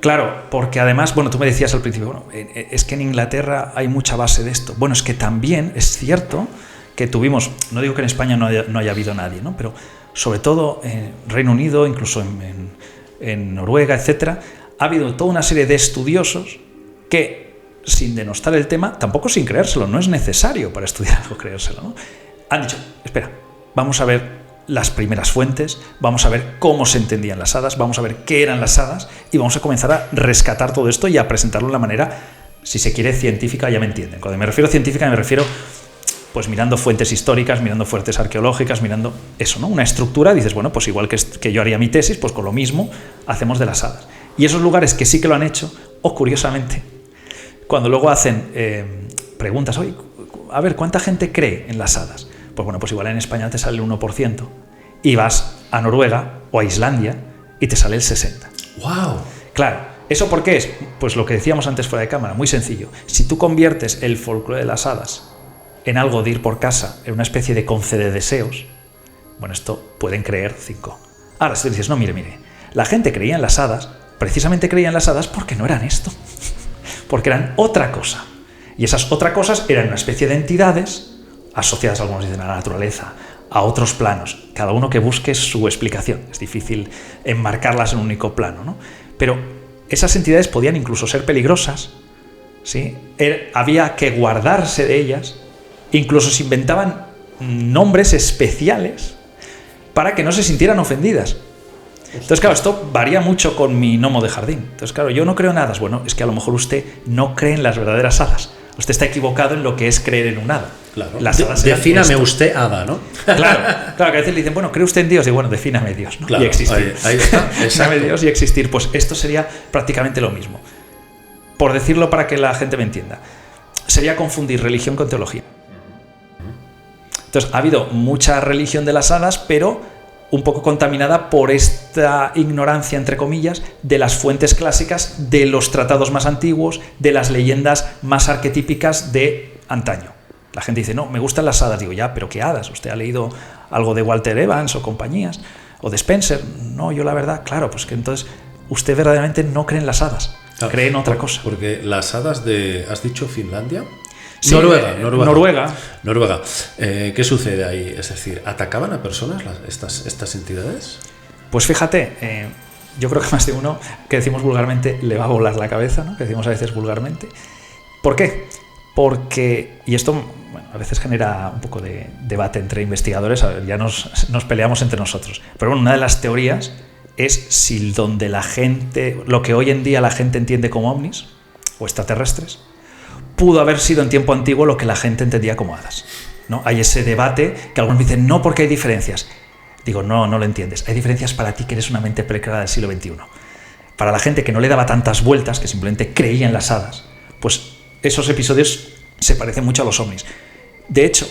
Claro, porque además, bueno, tú me decías al principio, bueno, es que en Inglaterra hay mucha base de esto. Bueno, es que también es cierto que tuvimos, no digo que en España no haya habido nadie, ¿no? Pero sobre todo en Reino Unido, incluso en Noruega, etcétera, ha habido toda una serie de estudiosos que, sin denostar el tema, tampoco sin creérselo, no es necesario para estudiar algo creérselo, ¿no? Han dicho, espera, vamos a ver las primeras fuentes, vamos a ver cómo se entendían las hadas, vamos a ver qué eran las hadas y vamos a comenzar a rescatar todo esto y a presentarlo de una manera, si se quiere, científica, ya me entienden. Cuando me refiero a científica me refiero pues mirando fuentes históricas, mirando fuentes arqueológicas, mirando eso, ¿no? Una estructura, dices, bueno, pues igual que yo haría mi tesis, pues con lo mismo hacemos de las hadas. Y esos lugares que sí que lo han hecho, o curiosamente, cuando luego hacen preguntas, oye, a ver, ¿cuánta gente cree en las hadas? Pues bueno, pues igual en España te sale el 1%, y vas a Noruega o a Islandia y te sale el 60%. ¡Wow! Claro, ¿eso por qué es? Pues lo que decíamos antes fuera de cámara, muy sencillo. Si tú conviertes el folclore de las hadas en algo de ir por casa, en una especie de concede deseos, bueno, esto pueden creer 5. Ahora, si tú dices, no, mire, la gente creía en las hadas, precisamente creía en las hadas porque no eran esto, porque eran otra cosa. Y esas otras cosas eran una especie de entidades asociadas, algunos dicen, a la naturaleza, a otros planos, cada uno que busque su explicación. Es difícil enmarcarlas en un único plano, ¿no? Pero esas entidades podían incluso ser peligrosas, ¿sí? Había que guardarse de ellas, incluso se inventaban nombres especiales para que no se sintieran ofendidas. Entonces, claro, esto varía mucho con mi gnomo de jardín. Entonces, claro, yo no creo en hadas. Bueno, es que a lo mejor usted no cree en las verdaderas hadas. Usted está equivocado en lo que es creer en un hada. Claro. Las hadas defíname usted hada, ¿no? Claro, que a veces le dicen, bueno, ¿cree usted en Dios? Y bueno, defíname Dios, ¿no? Claro, y existir. ahí está, Defíname Dios y existir. Pues esto sería prácticamente lo mismo. Por decirlo para que la gente me entienda. Sería confundir religión con teología. Entonces, ha habido mucha religión de las hadas, pero un poco contaminada por esta ignorancia, entre comillas, de las fuentes clásicas, de los tratados más antiguos, de las leyendas más arquetípicas de antaño. La gente dice, no, me gustan las hadas. Digo, ya, pero ¿qué hadas? ¿Usted ha leído algo de Walter Evans o compañías? ¿O de Spencer? No, yo la verdad, claro, pues que entonces usted verdaderamente no cree en las hadas, cree en otra cosa. Porque las hadas de, ¿has dicho Finlandia? Sí, Noruega. ¿Qué sucede ahí? Es decir, ¿atacaban a personas estas entidades? Pues fíjate, yo creo que más de uno, que decimos vulgarmente, le va a volar la cabeza, ¿no? Que decimos a veces vulgarmente. ¿Por qué? Porque, y esto bueno, a veces genera un poco de debate entre investigadores, a ver, ya nos peleamos entre nosotros. Pero bueno, una de las teorías es si donde la gente, lo que hoy en día la gente entiende como ovnis o extraterrestres, pudo haber sido en tiempo antiguo lo que la gente entendía como hadas, ¿no? Hay ese debate que algunos dicen, no, porque hay diferencias. Digo, no lo entiendes. Hay diferencias para ti que eres una mente preclara del siglo XXI. Para la gente que no le daba tantas vueltas, que simplemente creía en las hadas, pues esos episodios se parecen mucho a los ovnis. De hecho,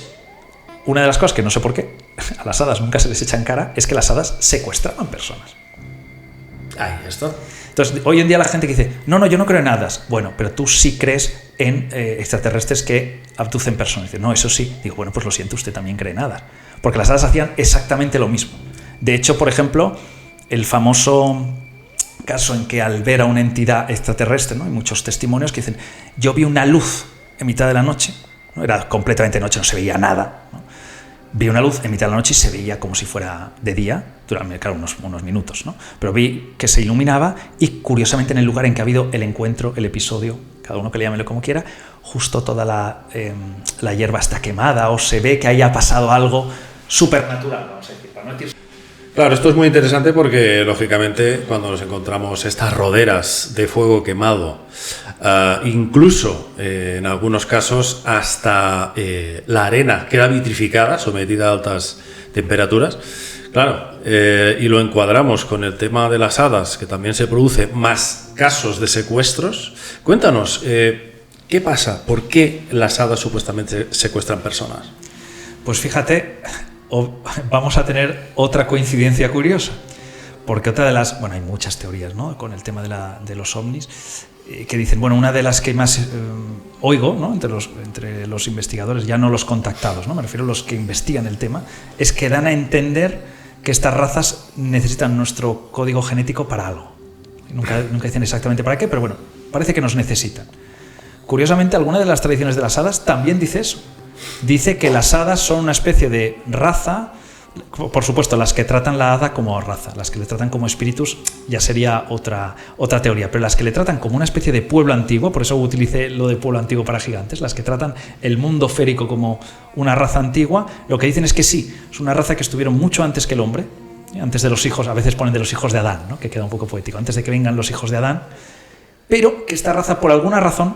una de las cosas que no sé por qué a las hadas nunca se les echa en cara es que las hadas secuestraban personas. Ahí está. Entonces, hoy en día la gente que dice, no, yo no creo en hadas. Bueno, pero tú sí crees en extraterrestres que abducen personas. Dice, no, eso sí. Digo, bueno, pues lo siento, usted también cree en hadas. Porque las hadas hacían exactamente lo mismo. De hecho, por ejemplo, el famoso caso en que al ver a una entidad extraterrestre, ¿no? Hay muchos testimonios que dicen, yo vi una luz en mitad de la noche, ¿no? Era completamente noche, no se veía nada, ¿no? Vi una luz en mitad de la noche y se veía como si fuera de día, durante claro, unos minutos, ¿no? Pero vi que se iluminaba y, curiosamente, en el lugar en que ha habido el encuentro, el episodio, cada uno que le llame como quiera, justo toda la hierba está quemada o se ve que haya pasado algo supernatural, vamos a decir, para no decir. Claro, esto es muy interesante porque, lógicamente, cuando nos encontramos estas roderas de fuego quemado, incluso en algunos casos hasta la arena queda vitrificada, sometida a altas temperaturas, Claro, y lo encuadramos con el tema de las hadas, que también se produce, más casos de secuestros. Cuéntanos, ¿qué pasa? ¿Por qué las hadas supuestamente secuestran personas? Pues fíjate, vamos a tener otra coincidencia curiosa, porque otra de las... Bueno, hay muchas teorías, ¿no?, con el tema de los ovnis, que dicen, bueno, una de las que más oigo, ¿no?, entre los investigadores, ya no los contactados, ¿no?, me refiero a los que investigan el tema, es que dan a entender que estas razas necesitan nuestro código genético para algo. Nunca dicen exactamente para qué, pero bueno, parece que nos necesitan. Curiosamente, alguna de las tradiciones de las hadas también dice eso. Dice que las hadas son una especie de raza, por supuesto, las que tratan la hada como raza, las que le tratan como espíritus ya sería otra teoría, pero las que le tratan como una especie de pueblo antiguo, por eso utilicé lo de pueblo antiguo para gigantes, las que tratan el mundo férico como una raza antigua, lo que dicen es que sí, es una raza que estuvieron mucho antes que el hombre, antes de los hijos, a veces ponen de los hijos de Adán, ¿no?, que queda un poco poético, antes de que vengan los hijos de Adán, pero que esta raza por alguna razón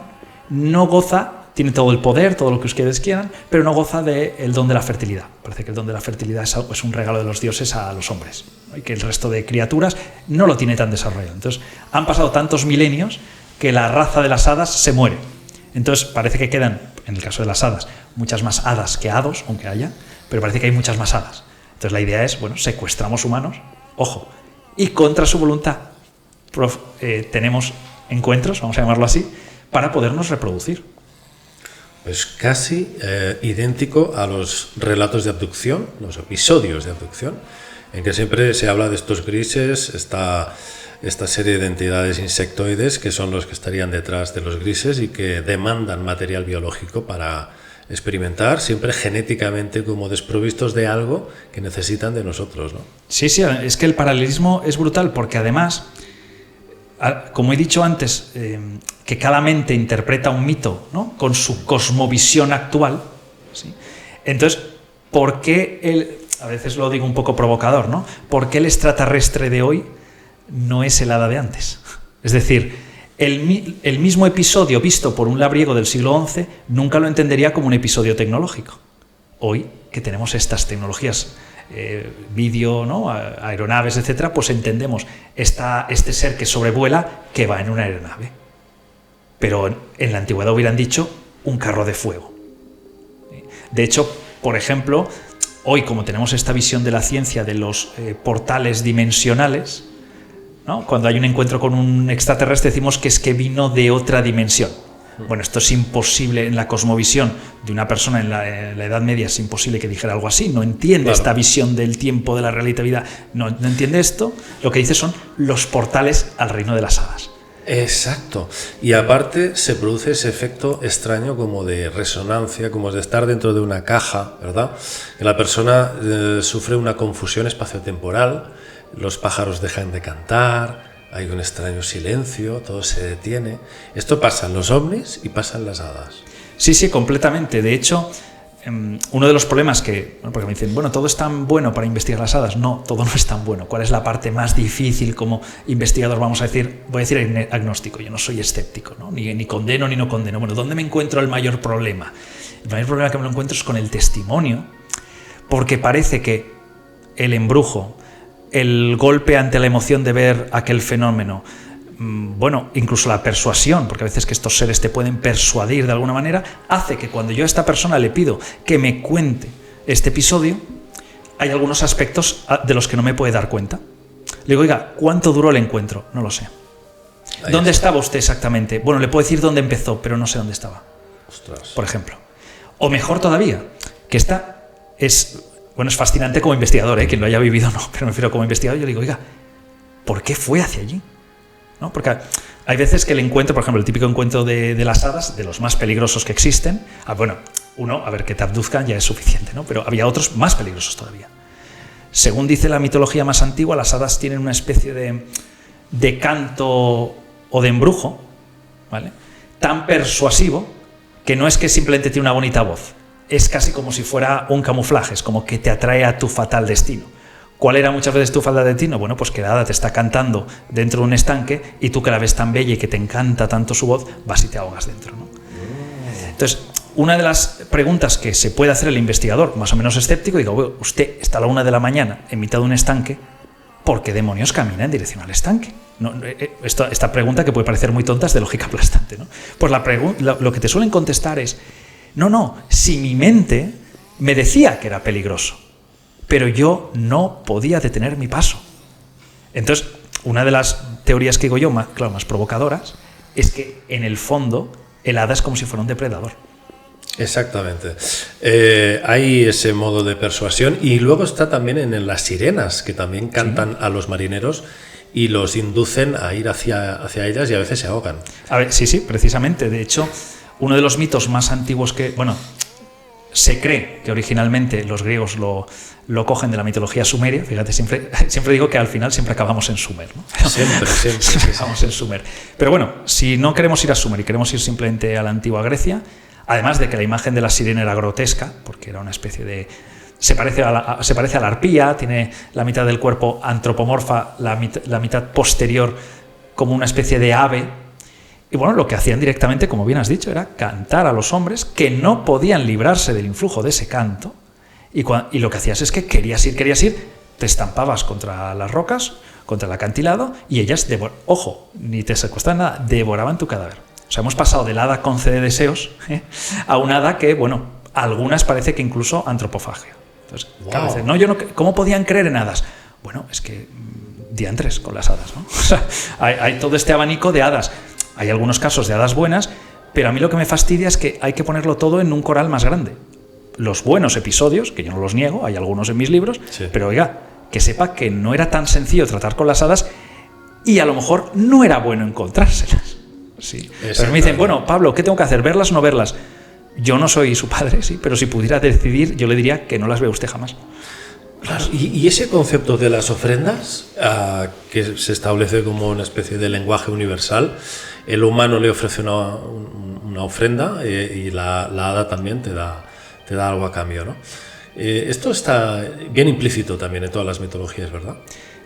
no goza, tiene todo el poder, todo lo que ustedes quieran, pero no goza del don de la fertilidad. Parece que el don de la fertilidad es un regalo de los dioses a los hombres, ¿no?, y que el resto de criaturas no lo tiene tan desarrollado. Entonces, han pasado tantos milenios que la raza de las hadas se muere. Entonces, parece que quedan, en el caso de las hadas, muchas más hadas que hados, aunque haya, pero parece que hay muchas más hadas. Entonces, la idea es, bueno, secuestramos humanos, ojo, y contra su voluntad tenemos encuentros, vamos a llamarlo así, para podernos reproducir. Pues casi idéntico a los relatos de abducción, los episodios de abducción, en que siempre se habla de estos grises, esta serie de entidades insectoides que son los que estarían detrás de los grises y que demandan material biológico para experimentar, siempre genéticamente como desprovistos de algo que necesitan de nosotros, ¿no? Sí, es que el paralelismo es brutal, porque además, como he dicho antes, que cada mente interpreta un mito, ¿no?, con su cosmovisión actual, ¿sí? Entonces, ¿por qué a veces lo digo un poco provocador, ¿no?, ¿por qué el extraterrestre de hoy no es el hada de antes? Es decir, el mismo episodio visto por un labriego del siglo XI nunca lo entendería como un episodio tecnológico. Hoy, que tenemos estas tecnologías, vídeo, ¿no?, aeronaves, etcétera, pues entendemos este ser que sobrevuela que va en una aeronave. Pero en la antigüedad hubieran dicho un carro de fuego. De hecho, por ejemplo, hoy, como tenemos esta visión de la ciencia de los portales dimensionales, ¿no?, cuando hay un encuentro con un extraterrestre decimos que es que vino de otra dimensión. Bueno, esto es imposible en la cosmovisión de una persona en la Edad Media, es imposible que dijera algo así, no entiende, claro, esta visión del tiempo, de la relatividad, no entiende esto, lo que dice son los portales al reino de las hadas. Exacto, y aparte se produce ese efecto extraño como de resonancia, como de estar dentro de una caja, ¿verdad? Que la persona sufre una confusión espaciotemporal, los pájaros dejan de cantar, hay un extraño silencio, todo se detiene. Esto pasa en los ovnis y pasa en las hadas. Sí, completamente. De hecho, uno de los problemas porque me dicen, bueno, todo es tan bueno para investigar las hadas. No, todo no es tan bueno. ¿Cuál es la parte más difícil como investigador? Voy a decir agnóstico, yo no soy escéptico, ¿no? Ni condeno ni no condeno. Bueno, ¿dónde me encuentro el mayor problema? El mayor problema que me lo encuentro es con el testimonio, porque parece que el embrujo, el golpe ante la emoción de ver aquel fenómeno, bueno, incluso la persuasión, porque a veces que estos seres te pueden persuadir de alguna manera, hace que cuando yo a esta persona le pido que me cuente este episodio, hay algunos aspectos de los que no me puede dar cuenta. Le digo, oiga, ¿cuánto duró el encuentro? No lo sé. ¿Dónde estaba usted exactamente? Bueno, le puedo decir dónde empezó, pero no sé dónde estaba. Ostras. Por ejemplo. O mejor todavía, que esta es... Bueno, es fascinante como investigador, quien lo haya vivido no, pero me refiero como investigador, yo le digo, oiga, ¿por qué fue hacia allí? ¿No? Porque hay veces que el encuentro, por ejemplo, el típico encuentro de las hadas, de los más peligrosos que existen, que te abduzcan ya es suficiente, ¿no? Pero había otros más peligrosos todavía. Según dice la mitología más antigua, las hadas tienen una especie de canto o de embrujo, ¿vale?, tan persuasivo que no es que simplemente tiene una bonita voz, es casi como si fuera un camuflaje, es como que te atrae a tu fatal destino. ¿Cuál era muchas veces tu fatal destino? Bueno, pues que la hada te está cantando dentro de un estanque y tú, que la ves tan bella y que te encanta tanto su voz, vas y te ahogas dentro, ¿no? Entonces, una de las preguntas que se puede hacer el investigador, más o menos escéptico, digo, bueno, usted está a la 1 de la mañana en mitad de un estanque, ¿por qué demonios camina en dirección al estanque? No, esta pregunta que puede parecer muy tonta es de lógica aplastante, ¿no? Pues lo que te suelen contestar es, no, si mi mente me decía que era peligroso, pero yo no podía detener mi paso. Entonces, una de las teorías que digo yo, más provocadoras, es que en el fondo el hada es como si fuera un depredador. Exactamente. Hay ese modo de persuasión y luego está también en las sirenas, que también cantan a los marineros y los inducen a ir hacia ellas y a veces se ahogan. A ver, sí, precisamente. De hecho, uno de los mitos más antiguos se cree que originalmente los griegos lo cogen de la mitología sumeria. Fíjate, siempre digo que al final siempre acabamos en Sumer, ¿no? Siempre acabamos en Sumer. Pero bueno, si no queremos ir a Sumer y queremos ir simplemente a la antigua Grecia, además de que la imagen de la sirena era grotesca, porque era una especie de... Se parece a la arpía, tiene la mitad del cuerpo antropomorfa, la mitad posterior como una especie de ave. Y bueno, lo que hacían directamente, como bien has dicho, era cantar a los hombres que no podían librarse del influjo de ese canto. Y lo que hacías es que querías ir, te estampabas contra las rocas, contra el acantilado, y ellas, ojo, ni te secuestraban nada, devoraban tu cadáver. O sea, hemos pasado del hada concede deseos a un hada que, algunas parece que incluso antropofagia. Entonces, claro, dices, ¿cómo podían creer en hadas? Bueno, es que diantres con las hadas, ¿no? O sea, hay todo este abanico de hadas. Hay algunos casos de hadas buenas, pero a mí lo que me fastidia es que hay que ponerlo todo en un coral más grande. Los buenos episodios, que yo no los niego, hay algunos en mis libros, pero oiga, que sepa que no era tan sencillo tratar con las hadas y a lo mejor no era bueno encontrárselas. Sí. Pero me dicen, bueno, Pablo, ¿qué tengo que hacer? ¿Verlas o no verlas? Yo no soy su padre, sí, pero si pudiera decidir, yo le diría que no las vea usted jamás. Claro, y ese concepto de las ofrendas, que se establece como una especie de lenguaje universal, el humano le ofrece una ofrenda y la hada también te da algo a cambio, ¿no? Esto está bien implícito también en todas las mitologías, ¿verdad?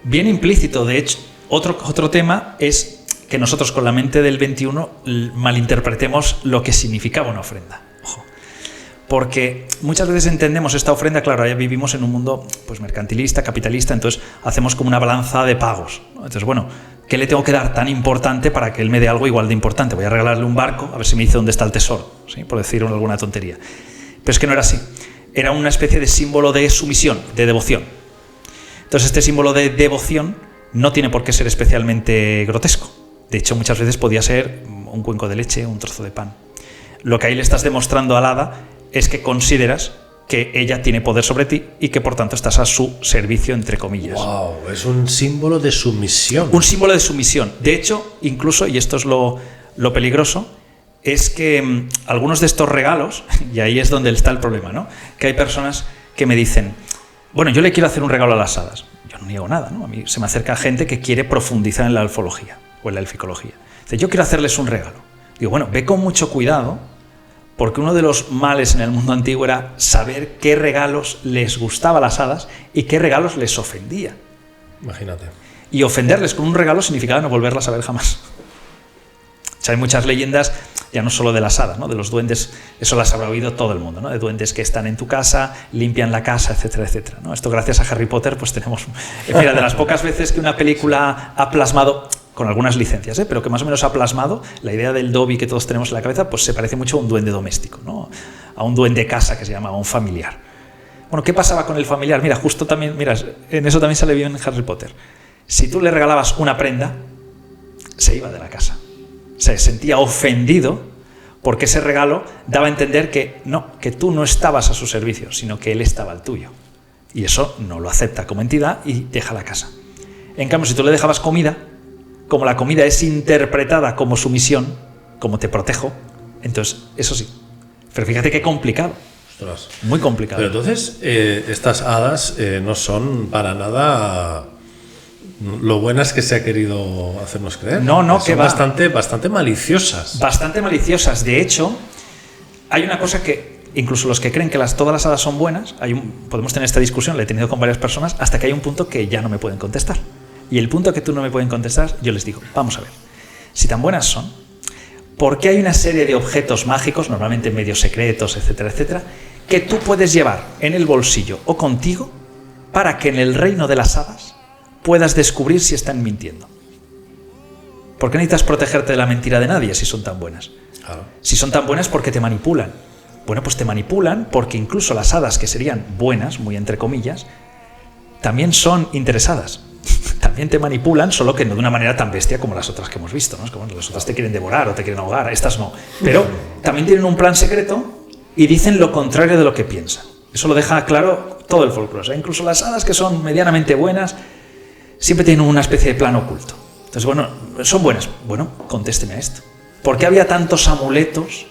Bien implícito. De hecho, otro tema es que nosotros con la mente del 21 malinterpretemos lo que significaba una ofrenda. Ojo. Porque muchas veces entendemos esta ofrenda, claro, ya vivimos en un mundo mercantilista, capitalista, entonces hacemos como una balanza de pagos, ¿no? Entonces, ¿qué le tengo que dar tan importante para que él me dé algo igual de importante? Voy a regalarle un barco, a ver si me dice dónde está el tesoro, ¿sí? Por decir alguna tontería. Pero es que no era así. Era una especie de símbolo de sumisión, de devoción. Entonces, este símbolo de devoción no tiene por qué ser especialmente grotesco. De hecho, muchas veces podía ser un cuenco de leche, un trozo de pan. Lo que ahí le estás demostrando al hada es que consideras que ella tiene poder sobre ti y que por tanto estás a su servicio, entre comillas. ¡Wow! Es un símbolo de sumisión. Un símbolo de sumisión. De hecho, incluso, y esto es lo peligroso, es que algunos de estos regalos, y ahí es donde está el problema, ¿no? Que hay personas que me dicen, yo le quiero hacer un regalo a las hadas. Yo no niego nada, ¿no? A mí se me acerca gente que quiere profundizar en la elfología o en la elficología. Dice, yo quiero hacerles un regalo. Digo, ve con mucho cuidado, porque uno de los males en el mundo antiguo era saber qué regalos les gustaba a las hadas y qué regalos les ofendía. Imagínate. Y ofenderles con un regalo significaba no volverlas a ver jamás. O sea, hay muchas leyendas, ya no solo de las hadas, ¿no? De los duendes, eso las habrá oído todo el mundo, ¿no? De duendes que están en tu casa, limpian la casa, etcétera, etcétera, ¿no? Esto gracias a Harry Potter, tenemos... Mira, de las pocas veces que una película ha plasmado, con algunas licencias, pero que más o menos ha plasmado la idea del Dobby que todos tenemos en la cabeza, se parece mucho a un duende doméstico, ¿no? A un duende casa que se llama un familiar. ¿Qué pasaba con el familiar? Mira, justo también, en eso también sale bien en Harry Potter. Si tú le regalabas una prenda, se iba de la casa. Se sentía ofendido porque ese regalo daba a entender que tú no estabas a su servicio, sino que él estaba al tuyo. Y eso no lo acepta como entidad y deja la casa. En cambio, si tú le dejabas comida, como la comida es interpretada como sumisión, como te protejo, entonces eso sí. Pero fíjate qué complicado. Ostras. Muy complicado. Pero entonces, estas hadas no son para nada... Lo buenas que se ha querido hacernos creer. No, que bastante maliciosas. Bastante maliciosas. De hecho, hay una cosa que incluso los que creen que todas las hadas son buenas, podemos tener esta discusión, la he tenido con varias personas, hasta que hay un punto que ya no me pueden contestar. Y el punto que tú no me pueden contestar, yo les digo, vamos a ver, si tan buenas son, porque hay una serie de objetos mágicos, normalmente medios secretos, etcétera, etcétera, que tú puedes llevar en el bolsillo o contigo para que en el reino de las hadas puedas descubrir si están mintiendo. ¿Por qué necesitas protegerte de la mentira de nadie si son tan buenas? Claro. Si son tan buenas, ¿por qué te manipulan? Bueno, pues te manipulan porque incluso las hadas que serían buenas, muy entre comillas, también son interesadas. También te manipulan, solo que no de una manera tan bestia como las otras que hemos visto, ¿no? Es como las otras te quieren devorar o te quieren ahogar, estas no. Pero también tienen un plan secreto y dicen lo contrario de lo que piensan. Eso lo deja claro todo el folclore. O sea, incluso las hadas que son medianamente buenas siempre tienen una especie de plan oculto. Entonces, bueno, son buenas. Bueno, contésteme a esto. ¿Por qué había tantos amuletos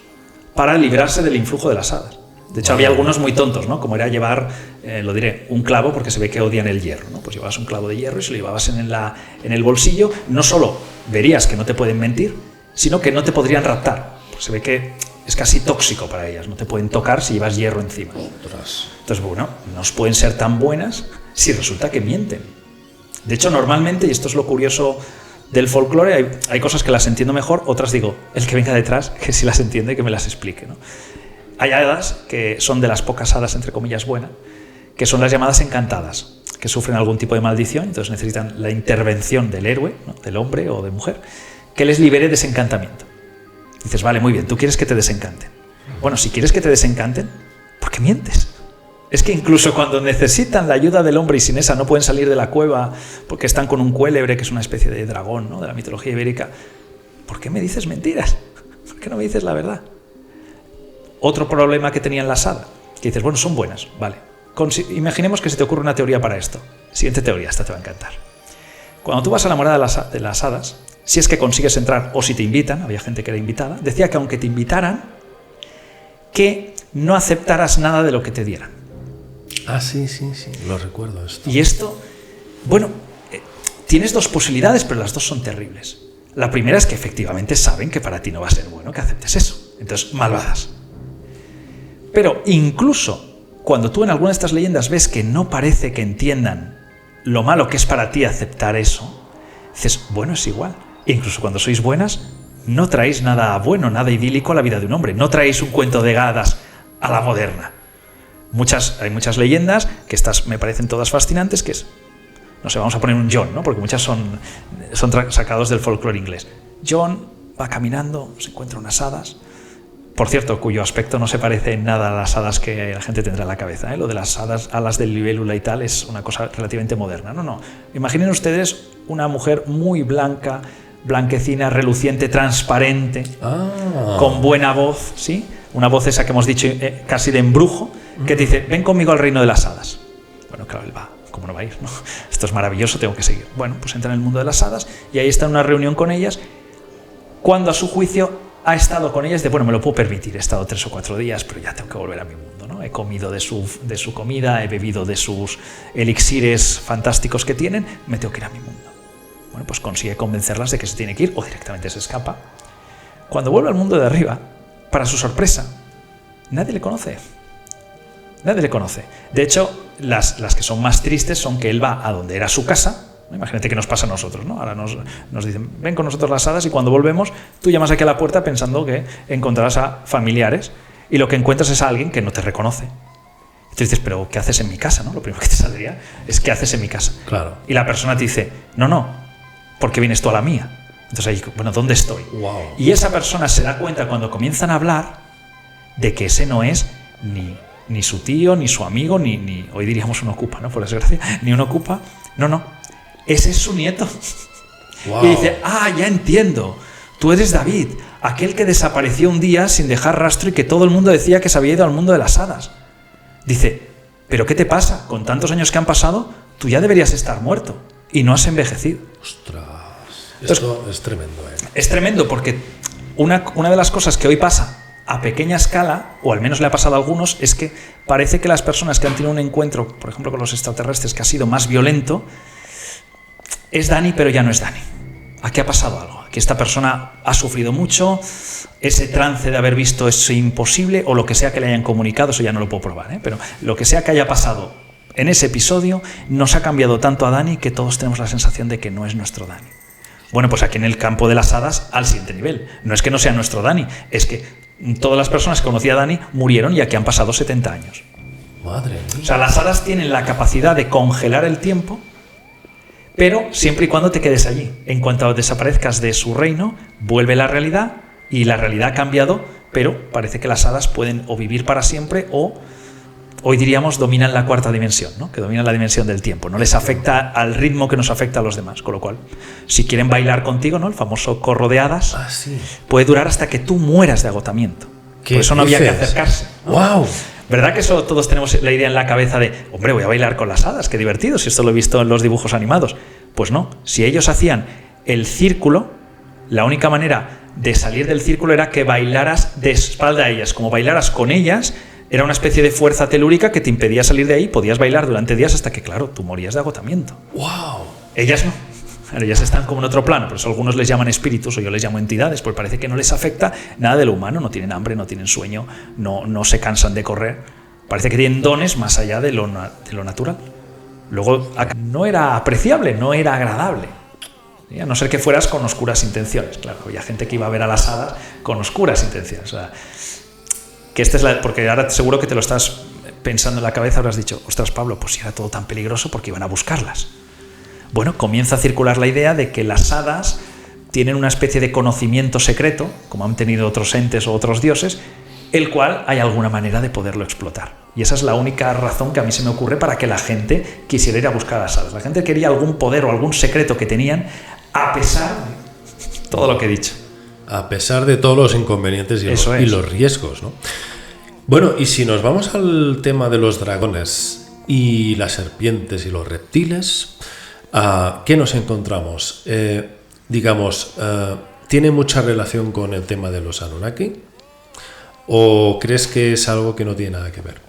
para librarse del influjo de las hadas? De hecho, había algunos muy tontos, ¿no? Como era llevar, lo diré, un clavo, porque se ve que odian el hierro, ¿no? Pues llevabas un clavo de hierro y si lo llevabas en el bolsillo, no solo verías que no te pueden mentir, sino que no te podrían raptar. Pues se ve que es casi tóxico para ellas, no te pueden tocar si llevas hierro encima. Entonces, bueno, no pueden ser tan buenas si resulta que mienten. De hecho, normalmente, y esto es lo curioso del folclore, hay cosas que las entiendo mejor, otras digo, el que venga detrás, que si las entiende, que me las explique, ¿no? Hay hadas que son de las pocas hadas, entre comillas, buenas, que son las llamadas encantadas, que sufren algún tipo de maldición, entonces necesitan la intervención del héroe, ¿no? Del hombre o de mujer, que les libere de ese encantamiento. Dices, vale, muy bien, tú quieres que te desencanten. Bueno, si quieres que te desencanten, ¿por qué mientes? Es que incluso cuando necesitan la ayuda del hombre y sin esa no pueden salir de la cueva porque están con un cuélebre, que es una especie de dragón, ¿no? De la mitología ibérica, ¿por qué me dices mentiras? ¿Por qué no me dices la verdad? Otro problema que tenían las hadas, que dices, bueno, son buenas, vale. Imaginemos que se te ocurre una teoría para esto. Siguiente teoría, esta te va a encantar. Cuando tú vas a la morada de las hadas, si es que consigues entrar o si te invitan, había gente que era invitada, decía que aunque te invitaran, que no aceptaras nada de lo que te dieran. Ah, sí, lo recuerdo esto. Y esto, bueno, tienes dos posibilidades, pero las dos son terribles. La primera es que efectivamente saben que para ti no va a ser bueno que aceptes eso. Entonces, malvadas. Pero incluso cuando tú en alguna de estas leyendas ves que no parece que entiendan lo malo que es para ti aceptar eso, dices, bueno, es igual. E incluso cuando sois buenas, no traéis nada bueno, nada idílico a la vida de un hombre. No traéis un cuento de hadas a la moderna. Hay muchas leyendas, que estas me parecen todas fascinantes, que es, no sé, vamos a poner un John, ¿no? Porque muchas son sacados del folclore inglés. John va caminando, se encuentra unas hadas, por cierto, cuyo aspecto no se parece en nada a las hadas que la gente tendrá en la cabeza, ¿eh? Lo de las alas de libélula y tal es una cosa relativamente moderna. No. Imaginen ustedes una mujer muy blanca, blanquecina, reluciente, transparente, con buena voz, ¿sí? Una voz esa que hemos dicho casi de embrujo, que te dice, ven conmigo al reino de las hadas. Bueno, claro, él va. ¿Cómo no va a ir? ¿No? Esto es maravilloso, tengo que seguir. Bueno, pues entra en el mundo de las hadas y ahí está en una reunión con ellas, cuando a su juicio ha estado con ellas de, bueno, me lo puedo permitir, he estado 3 o 4 días, pero ya tengo que volver a mi mundo, ¿no? He comido de su comida, he bebido de sus elixires fantásticos que tienen, me tengo que ir a mi mundo. Bueno, pues consigue convencerlas de que se tiene que ir o directamente se escapa. Cuando vuelve al mundo de arriba, para su sorpresa, nadie le conoce. Nadie le conoce. De hecho, las que son más tristes son que él va a donde era su casa. Imagínate que nos pasa a nosotros, ¿no? Ahora nos dicen, ven con nosotros las hadas, y cuando volvemos, tú llamas aquí a la puerta pensando que encontrarás a familiares y lo que encuentras es a alguien que no te reconoce. Entonces dices, pero ¿qué haces en mi casa? ¿No? Lo primero que te saldría es ¿qué haces en mi casa? Claro. Y la persona te dice, no, ¿por qué vienes tú a la mía? Entonces ahí, bueno, ¿dónde estoy? Wow. Y esa persona se da cuenta cuando comienzan a hablar de que ese no es ni su tío, ni su amigo, ni hoy diríamos un ocupa, ¿no? Por desgracia, ni un ocupa. No. Ese es su nieto. Wow. Y dice, ya entiendo. Tú eres David, aquel que desapareció un día sin dejar rastro y que todo el mundo decía que se había ido al mundo de las hadas. Dice, ¿pero qué te pasa? Con tantos años que han pasado, tú ya deberías estar muerto y no has envejecido. Ostras, esto es tremendo, ¿eh? Es tremendo porque una de las cosas que hoy pasa a pequeña escala, o al menos le ha pasado a algunos, es que parece que las personas que han tenido un encuentro, por ejemplo con los extraterrestres, que ha sido más violento, es Dani, pero ya no es Dani. Aquí ha pasado algo. Aquí esta persona ha sufrido mucho, ese trance de haber visto eso imposible, o lo que sea que le hayan comunicado, eso ya no lo puedo probar, ¿eh? Pero lo que sea que haya pasado en ese episodio nos ha cambiado tanto a Dani que todos tenemos la sensación de que no es nuestro Dani. Bueno, pues aquí en el campo de las hadas, al siguiente nivel. No es que no sea nuestro Dani, es que todas las personas que conocía a Dani murieron y aquí han pasado 70 años. Madre mía. O sea, las hadas tienen la capacidad de congelar el tiempo, pero siempre y cuando te quedes allí. En cuanto desaparezcas de su reino, vuelve la realidad y la realidad ha cambiado, pero parece que las hadas pueden o vivir para siempre o, hoy diríamos, dominan la cuarta dimensión, ¿no? Que dominan la dimensión del tiempo. No les afecta al ritmo que nos afecta a los demás. Con lo cual, si quieren bailar contigo, ¿no? El famoso corro de hadas, sí. puede durar hasta que tú mueras de agotamiento. Por eso no había que acercarse, ¿no? ¡Wow! ¿Verdad que eso todos tenemos la idea en la cabeza de, hombre, voy a bailar con las hadas, qué divertido, si esto lo he visto en los dibujos animados? Pues no, si ellos hacían el círculo, la única manera de salir del círculo era que bailaras de espalda a ellas. Como bailaras con ellas, era una especie de fuerza telúrica que te impedía salir de ahí, podías bailar durante días hasta que, claro, tú morías de agotamiento. ¡Wow! Ellas no. Ellas están como en otro plano, por eso algunos les llaman espíritus o yo les llamo entidades, porque parece que no les afecta nada de lo humano, no tienen hambre, no tienen sueño, no se cansan de correr. Parece que tienen dones más allá de lo natural. Luego, no era apreciable, no era agradable. A no ser que fueras con oscuras intenciones. Claro, había gente que iba a ver a las hadas con oscuras intenciones. O sea, que esta es porque ahora seguro que te lo estás pensando en la cabeza, habrás dicho, ostras, Pablo, pues si era todo tan peligroso, porque iban a buscarlas. Bueno, comienza a circular la idea de que las hadas tienen una especie de conocimiento secreto, como han tenido otros entes o otros dioses, el cual hay alguna manera de poderlo explotar. Y esa es la única razón que a mí se me ocurre para que la gente quisiera ir a buscar a las hadas. La gente quería algún poder o algún secreto que tenían, a pesar de todo lo que he dicho. A pesar de todos los inconvenientes y los riesgos, ¿no? Bueno, y si nos vamos al tema de los dragones y las serpientes y los reptiles, ¿qué nos encontramos? ¿Tiene mucha relación con el tema de los Anunnaki? ¿O crees que es algo que no tiene nada que ver?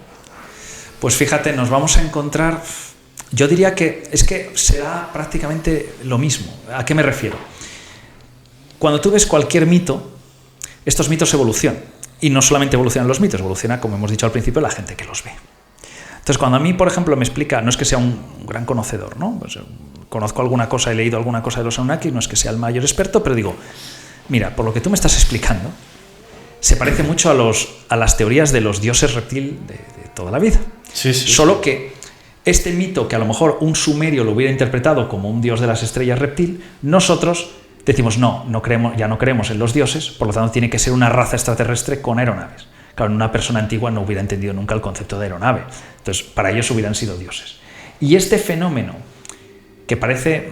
Pues fíjate, nos vamos a encontrar... Yo diría que es que será prácticamente lo mismo. ¿A qué me refiero? Cuando tú ves cualquier mito, estos mitos evolucionan. Y no solamente evolucionan los mitos, evoluciona, como hemos dicho al principio, la gente que los ve. Entonces, cuando a mí, por ejemplo, me explica, no es que sea un gran conocedor, ¿no? Pues, conozco alguna cosa, he leído alguna cosa de los Anunnaki, no es que sea el mayor experto, pero digo, mira, por lo que tú me estás explicando, se parece mucho a las teorías de los dioses reptil de toda la vida. Sí, Solo que este mito, que a lo mejor un sumerio lo hubiera interpretado como un dios de las estrellas reptil, nosotros decimos, ya no creemos en los dioses, por lo tanto tiene que ser una raza extraterrestre con aeronaves. Claro, una persona antigua no hubiera entendido nunca el concepto de aeronave. Entonces, para ellos hubieran sido dioses. Y este fenómeno, que parece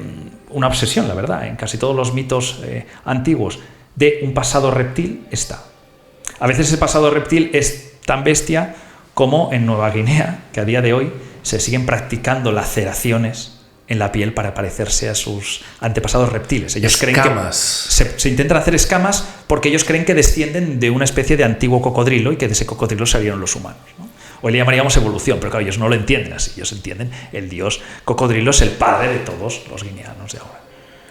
una obsesión, la verdad, en casi todos los mitos antiguos, de un pasado reptil, está. A veces ese pasado reptil es tan bestia como en Nueva Guinea, que a día de hoy se siguen practicando laceraciones en la piel para parecerse a sus antepasados reptiles. Ellos escamas. Creen que se intentan hacer escamas porque ellos creen que descienden de una especie de antiguo cocodrilo y que de ese cocodrilo salieron los humanos, ¿no? Hoy le llamaríamos evolución, pero claro, ellos no lo entienden así. Ellos entienden el dios cocodrilo es el padre de todos los guineanos de ahora.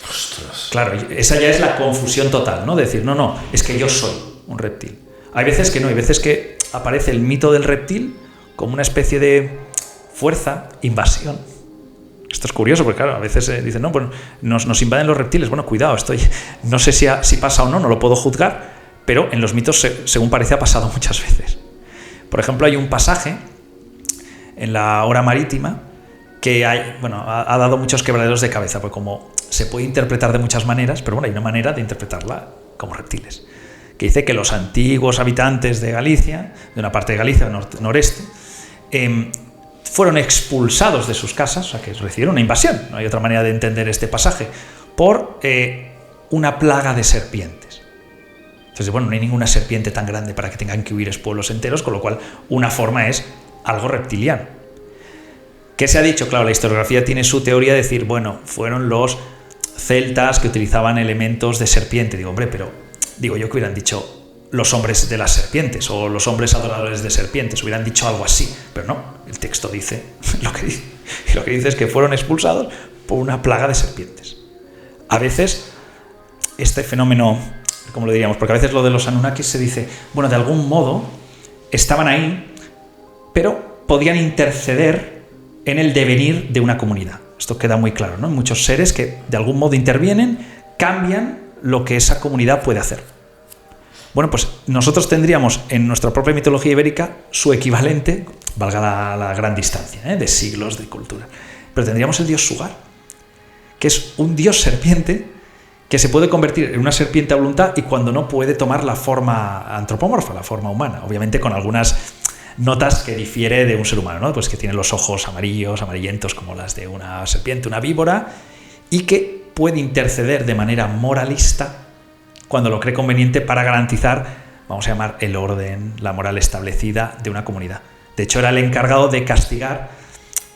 Ostras. Claro, esa ya es la confusión total, ¿no? Decir, no, es que yo soy un reptil. Hay veces que no, hay veces que aparece el mito del reptil como una especie de fuerza, invasión. Esto es curioso, porque claro, a veces dicen, no, pues nos invaden los reptiles. Bueno, cuidado, no sé si pasa o no lo puedo juzgar, pero en los mitos, según parece, ha pasado muchas veces. Por ejemplo, hay un pasaje en la Hora Marítima que ha dado muchos quebraderos de cabeza, porque como se puede interpretar de muchas maneras, pero bueno, hay una manera de interpretarla como reptiles, que dice que los antiguos habitantes de Galicia, de una parte de Galicia, noreste, fueron expulsados de sus casas, o sea, que recibieron una invasión, no hay otra manera de entender este pasaje, por una plaga de serpientes. Entonces, bueno, no hay ninguna serpiente tan grande para que tengan que huir pueblos enteros, con lo cual una forma es algo reptiliano. ¿Qué se ha dicho? Claro, la historiografía tiene su teoría de decir, bueno, fueron los celtas que utilizaban elementos de serpiente. Digo, hombre, pero yo que hubieran dicho los hombres de las serpientes o los hombres adoradores de serpientes, hubieran dicho algo así, pero no, el texto dice lo que dice. Y lo que dice es que fueron expulsados por una plaga de serpientes. A veces este fenómeno, ¿cómo lo diríamos? Porque a veces lo de los Anunnakis se dice, bueno, de algún modo estaban ahí, pero podían interceder en el devenir de una comunidad. Esto queda muy claro, ¿no? Muchos seres que de algún modo intervienen, cambian lo que esa comunidad puede hacer. Bueno, pues nosotros tendríamos en nuestra propia mitología ibérica su equivalente, valga la gran distancia, de siglos de cultura, pero tendríamos el dios Sugar, que es un dios serpiente que se puede convertir en una serpiente a voluntad y cuando no puede tomar la forma antropomorfa, la forma humana, obviamente con algunas notas que difiere de un ser humano, ¿no? Pues que tiene los ojos amarillos, amarillentos como las de una serpiente, una víbora, y que puede interceder de manera moralista cuando lo cree conveniente para garantizar, vamos a llamar, el orden, la moral establecida de una comunidad. De hecho, era el encargado de castigar,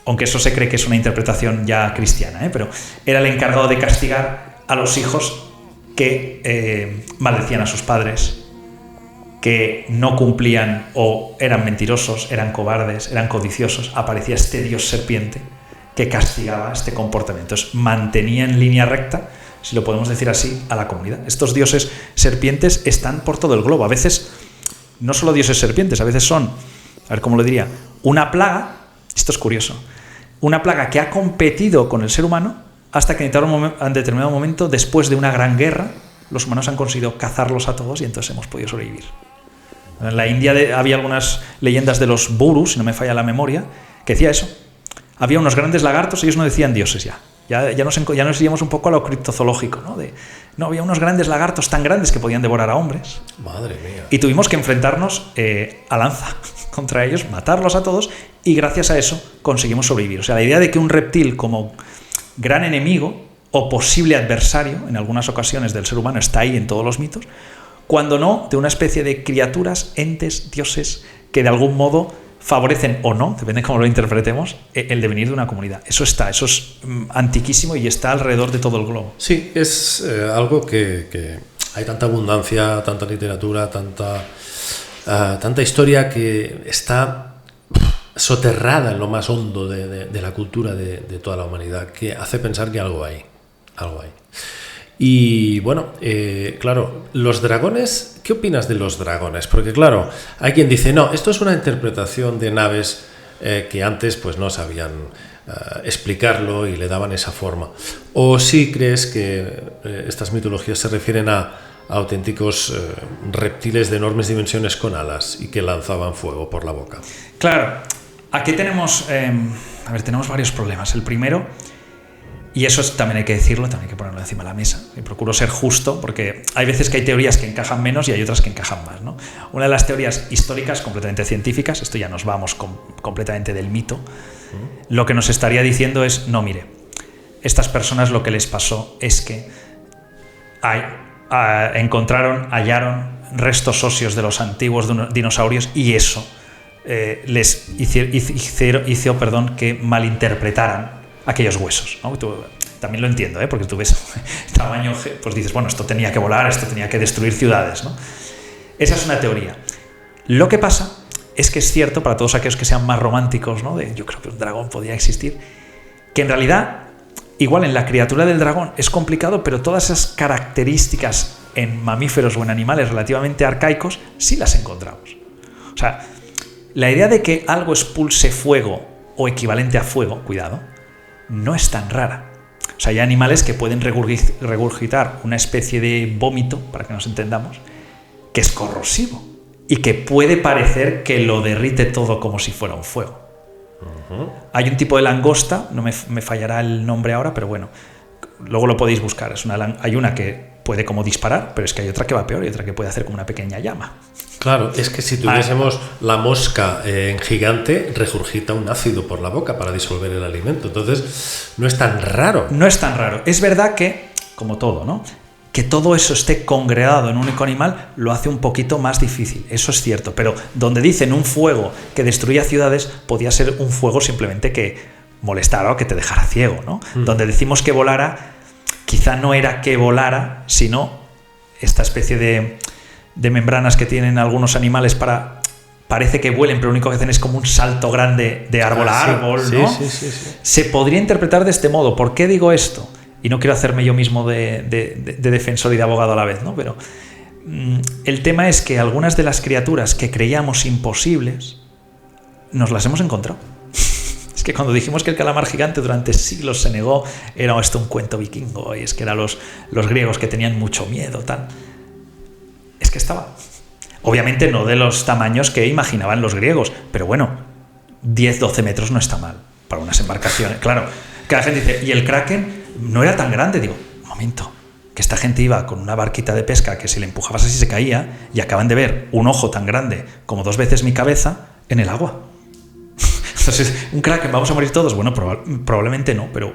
aunque eso se cree que es una interpretación ya cristiana, pero era el encargado de castigar a los hijos que maldecían a sus padres, que no cumplían o eran mentirosos, eran cobardes, eran codiciosos. Aparecía este dios serpiente que castigaba este comportamiento. Entonces, mantenía en línea recta, si lo podemos decir así, a la comunidad. Estos dioses serpientes están por todo el globo. A veces, no solo dioses serpientes, a veces son, a ver cómo lo diría, una plaga, esto es curioso, una plaga que ha competido con el ser humano hasta que en determinado momento, después de una gran guerra, los humanos han conseguido cazarlos a todos y entonces hemos podido sobrevivir. En la India había algunas leyendas de los burus, si no me falla la memoria, que decía eso. Había unos grandes lagartos, ellos no decían dioses ya nos íbamos un poco a lo criptozoológico, ¿no? Había unos grandes lagartos tan grandes que podían devorar a hombres. Madre mía. Y tuvimos que enfrentarnos a lanza contra ellos, matarlos a todos, y gracias a eso conseguimos sobrevivir. O sea, la idea de que un reptil como gran enemigo o posible adversario, en algunas ocasiones del ser humano, está ahí en todos los mitos, cuando no, de una especie de criaturas, entes, dioses, que de algún modo favorecen o no, depende de cómo lo interpretemos, el devenir de una comunidad. Eso es antiquísimo y está alrededor de todo el globo. Sí, es algo que hay tanta abundancia, tanta literatura, tanta historia que está soterrada en lo más hondo de la cultura de toda la humanidad, que hace pensar que algo hay. Y bueno, claro, los dragones, ¿qué opinas de los dragones? Porque claro, hay quien dice, no, esto es una interpretación de naves que antes pues no sabían explicarlo y le daban esa forma. ¿O sí crees que estas mitologías se refieren a auténticos reptiles de enormes dimensiones con alas y que lanzaban fuego por la boca? Claro, aquí tenemos varios problemas. El primero, y eso también hay que decirlo, también hay que ponerlo encima de la mesa. Y procuro ser justo, porque hay veces que hay teorías que encajan menos y hay otras que encajan más, ¿no? Una de las teorías históricas, completamente científicas, esto ya nos vamos completamente del mito, lo que nos estaría diciendo es, no, mire, estas personas lo que les pasó es que hallaron restos óseos de los antiguos dinosaurios y eso les hizo que malinterpretaran aquellos huesos, ¿no? Tú también lo entiendo, porque tú ves el tamaño, pues dices, bueno, esto tenía que volar, esto tenía que destruir ciudades, ¿no? Esa es una teoría. Lo que pasa es que es cierto, para todos aquellos que sean más románticos, ¿no? Yo creo que un dragón podía existir, que en realidad, igual en la criatura del dragón es complicado, pero todas esas características en mamíferos o en animales relativamente arcaicos sí las encontramos. O sea, la idea de que algo expulse fuego o equivalente a fuego, cuidado, no es tan rara. O sea, hay animales que pueden regurgitar una especie de vómito, para que nos entendamos, que es corrosivo y que puede parecer que lo derrite todo como si fuera un fuego. Uh-huh. Hay un tipo de langosta, no me fallará el nombre ahora, pero bueno, luego lo podéis buscar. Hay una que puede como disparar, pero es que hay otra que va peor y otra que puede hacer como una pequeña llama. Claro, es que si tuviésemos la mosca en gigante, regurgita un ácido por la boca para disolver el alimento. Entonces, no es tan raro. No es tan raro. Es verdad que, como todo, ¿no? Que todo eso esté congregado en un único animal lo hace un poquito más difícil. Eso es cierto. Pero donde dicen un fuego que destruía ciudades, podía ser un fuego simplemente que molestara o que te dejara ciego, ¿no? Donde decimos que volara, quizá no era que volara, sino esta especie de membranas que tienen algunos animales parece que vuelen, pero lo único que hacen es como un salto grande de árbol a árbol, ¿no? Sí. Se podría interpretar de este modo. ¿Por qué digo esto? Y no quiero hacerme yo mismo de defensor y de abogado a la vez, ¿no? Pero el tema es que algunas de las criaturas que creíamos imposibles nos las hemos encontrado. Es que cuando dijimos que el calamar gigante durante siglos se negó, era esto un cuento vikingo, y es que eran los griegos que tenían mucho miedo, tal. Es que estaba. Obviamente no de los tamaños que imaginaban los griegos, pero bueno, 10-12 metros no está mal para unas embarcaciones. Claro, que la gente dice, ¿y el Kraken no era tan grande? Digo, un momento, que esta gente iba con una barquita de pesca que si le empujabas así se caía, y acaban de ver un ojo tan grande como 2 veces mi cabeza en el agua. Entonces, ¿un Kraken vamos a morir todos? Bueno, probablemente no, pero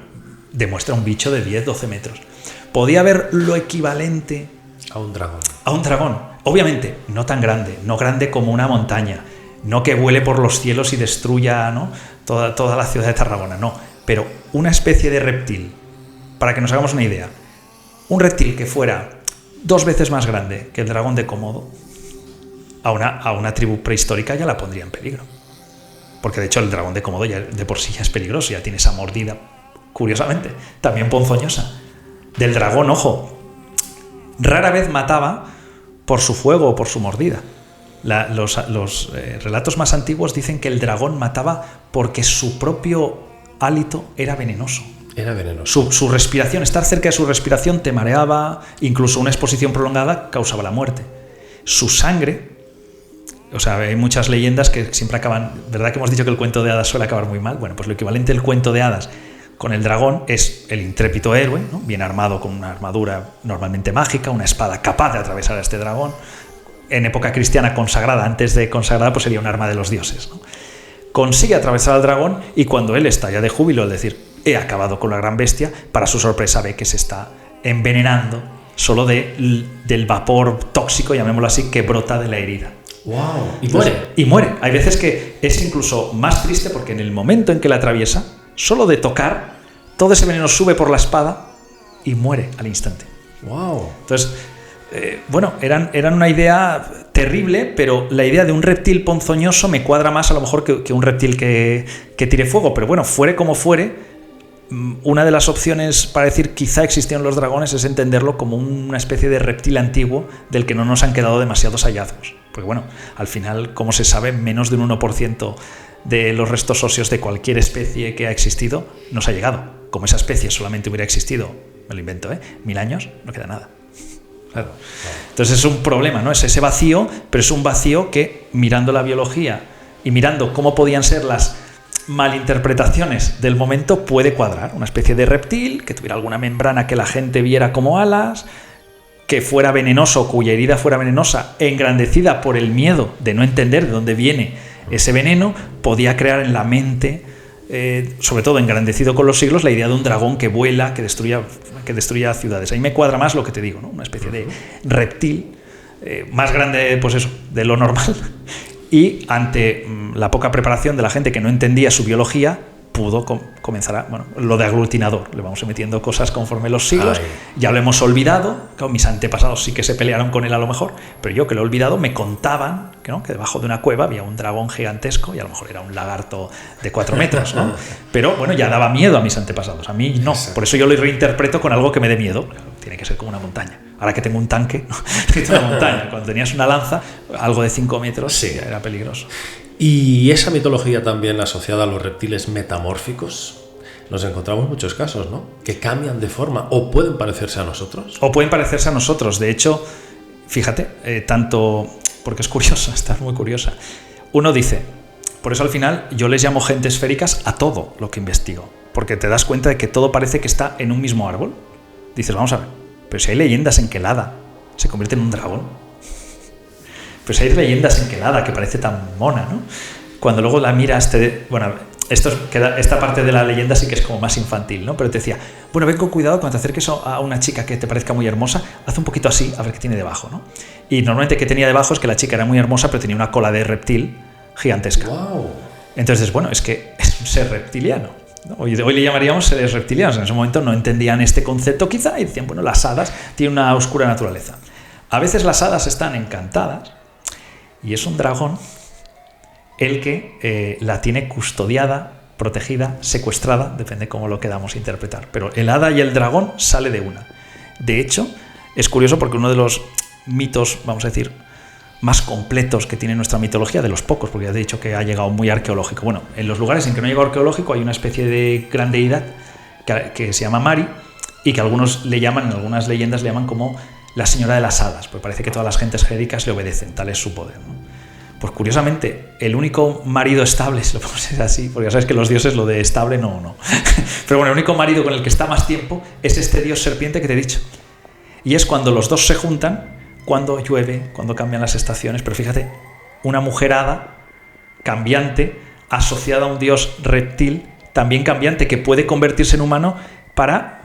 demuestra un bicho de 10-12 metros. ¿Podía haber lo equivalente a un dragón? A un dragón. Obviamente, no tan grande, no grande como una montaña, no que vuele por los cielos y destruya, ¿no?, toda la ciudad de Tarragona, no, pero una especie de reptil, para que nos hagamos una idea, un reptil que fuera 2 veces más grande que el dragón de Komodo, a una tribu prehistórica ya la pondría en peligro. Porque de hecho el dragón de Komodo ya de por sí ya es peligroso, ya tiene esa mordida, curiosamente, también ponzoñosa. Del dragón, ojo, rara vez mataba por su fuego o por su mordida. Los relatos más antiguos dicen que el dragón mataba porque su propio hálito era venenoso. Era venenoso. Su respiración, estar cerca de su respiración te mareaba, incluso una exposición prolongada causaba la muerte. Su sangre, o sea, hay muchas leyendas que siempre acaban, ¿verdad que hemos dicho que el cuento de hadas suele acabar muy mal? Bueno, pues lo equivalente del cuento de hadas con el dragón es el intrépido héroe, ¿no?, bien armado con una armadura normalmente mágica, una espada capaz de atravesar a este dragón. En época cristiana consagrada, antes de consagrada, pues sería un arma de los dioses, ¿no? Consigue atravesar al dragón y cuando él estalla de júbilo, es decir, he acabado con la gran bestia, para su sorpresa ve que se está envenenando solo del vapor tóxico, llamémoslo así, que brota de la herida. ¡Wow! Y muere. Y muere. Hay veces que es incluso más triste porque en el momento en que la atraviesa, solo de tocar, todo ese veneno sube por la espada y muere al instante. ¡Wow! Entonces, bueno, eran una idea terrible, pero la idea de un reptil ponzoñoso me cuadra más a lo mejor que un reptil que tire fuego. Pero bueno, fuere como fuere, una de las opciones para decir quizá existieron los dragones es entenderlo como una especie de reptil antiguo del que no nos han quedado demasiados hallazgos. Porque bueno, al final, como se sabe, menos de un 1% de los restos óseos de cualquier especie que ha existido nos ha llegado. Como esa especie solamente hubiera existido, me lo invento, 1000 años, no queda nada. Claro. Entonces es un problema, ¿no? Es ese vacío, pero es un vacío que, mirando la biología y mirando cómo podían ser las malinterpretaciones del momento, puede cuadrar. Una especie de reptil que tuviera alguna membrana que la gente viera como alas, que fuera venenoso, cuya herida fuera venenosa, engrandecida por el miedo de no entender de dónde viene ese veneno, podía crear en la mente, sobre todo engrandecido con los siglos, la idea de un dragón que vuela, que destruya ciudades. Ahí me cuadra más lo que te digo, ¿no? Una especie de reptil más grande, pues eso, de lo normal. Y ante la poca preparación de la gente que no entendía su biología, pudo comenzar a, bueno, lo de aglutinador. Le vamos metiendo cosas conforme los siglos. Ya lo hemos olvidado. Claro, mis antepasados sí que se pelearon con él a lo mejor, pero yo que lo he olvidado, me contaban que debajo de una cueva había un dragón gigantesco y a lo mejor era un lagarto de 4 metros, ¿no? Pero bueno, ya daba miedo a mis antepasados. A mí no. Por eso yo lo reinterpreto con algo que me dé miedo. Tiene que ser como una montaña. Ahora que tengo un tanque, ¿no? Necesito una montaña. Cuando tenías una lanza, algo de 5 metros, sí, era peligroso. Y esa mitología también asociada a los reptiles metamórficos, nos encontramos muchos casos, ¿no? Que cambian de forma o pueden parecerse a nosotros. O pueden parecerse a nosotros. De hecho, fíjate, tanto, porque es curiosa, está muy curiosa. Uno dice, por eso al final yo les llamo gente esféricas a todo lo que investigo, porque te das cuenta de que todo parece que está en un mismo árbol. Dices, vamos a ver, pero si hay leyendas en que el hada se convierte en un dragón. Pues hay leyendas en que el hada, que parece tan mona, ¿no? Cuando luego la miras, bueno, esta parte de la leyenda sí que es como más infantil, ¿no? Pero te decía, bueno, ven con cuidado cuando te acerques a una chica que te parezca muy hermosa, haz un poquito así, a ver qué tiene debajo, ¿no? Y normalmente que tenía debajo es que la chica era muy hermosa, pero tenía una cola de reptil gigantesca. Wow. Entonces, bueno, es que es un ser reptiliano, ¿no? Hoy le llamaríamos seres reptilianos. En ese momento no entendían este concepto quizá y decían, bueno, las hadas tienen una oscura naturaleza. A veces las hadas están encantadas y es un dragón el que la tiene custodiada, protegida, secuestrada, depende cómo lo queramos interpretar. Pero el hada y el dragón sale de una. De hecho, es curioso porque uno de los mitos, vamos a decir, más completos que tiene nuestra mitología, de los pocos, porque ya te he dicho que ha llegado muy arqueológico. Bueno, en los lugares en que no ha llegado arqueológico hay una especie de gran deidad que se llama Mari, y que algunos le llaman, en algunas leyendas le llaman como la señora de las hadas, pues parece que todas las gentes gélicas le obedecen, tal es su poder, ¿no? Pues curiosamente, el único marido estable, si lo podemos decir así, porque ya sabes que los dioses lo de estable no. Pero bueno, el único marido con el que está más tiempo es este dios serpiente que te he dicho. Y es cuando los dos se juntan, cuando llueve, cuando cambian las estaciones. Pero fíjate, una mujer hada cambiante asociada a un dios reptil también cambiante que puede convertirse en humano para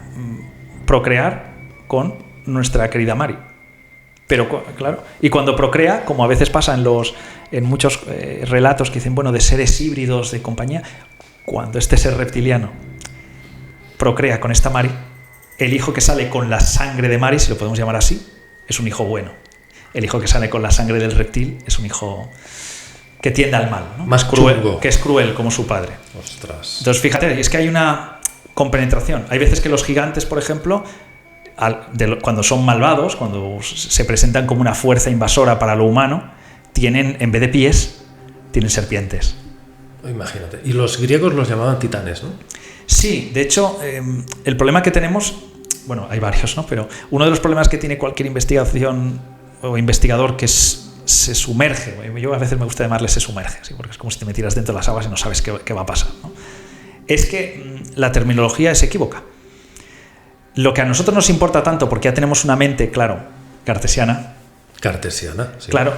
procrear con nuestra querida Mari. Pero claro, y cuando procrea, como a veces pasa en muchos relatos que dicen, bueno, de seres híbridos de compañía, cuando este ser reptiliano procrea con esta Mari, el hijo que sale con la sangre de Mari, si lo podemos llamar así, es un hijo bueno. El hijo que sale con la sangre del reptil es un hijo que tiende al mal, ¿no? Más cruel, que es cruel como su padre. Ostras. Entonces, fíjate, es que hay una compenetración. Hay veces que los gigantes, por ejemplo, cuando son malvados, cuando se presentan como una fuerza invasora para lo humano, tienen, en vez de pies, tienen serpientes. Imagínate. Y los griegos los llamaban titanes, ¿no? Sí, de hecho, el problema que tenemos, bueno, hay varios, ¿no? Pero uno de los problemas que tiene cualquier investigación o investigador que se sumerge, yo a veces me gusta llamarle se sumerge, ¿sí? Porque es como si te metieras dentro de las aguas y no sabes qué va a pasar, ¿no? Es que la terminología es equívoca. Lo que a nosotros nos importa tanto, porque ya tenemos una mente, claro, cartesiana. Cartesiana, sí. Claro,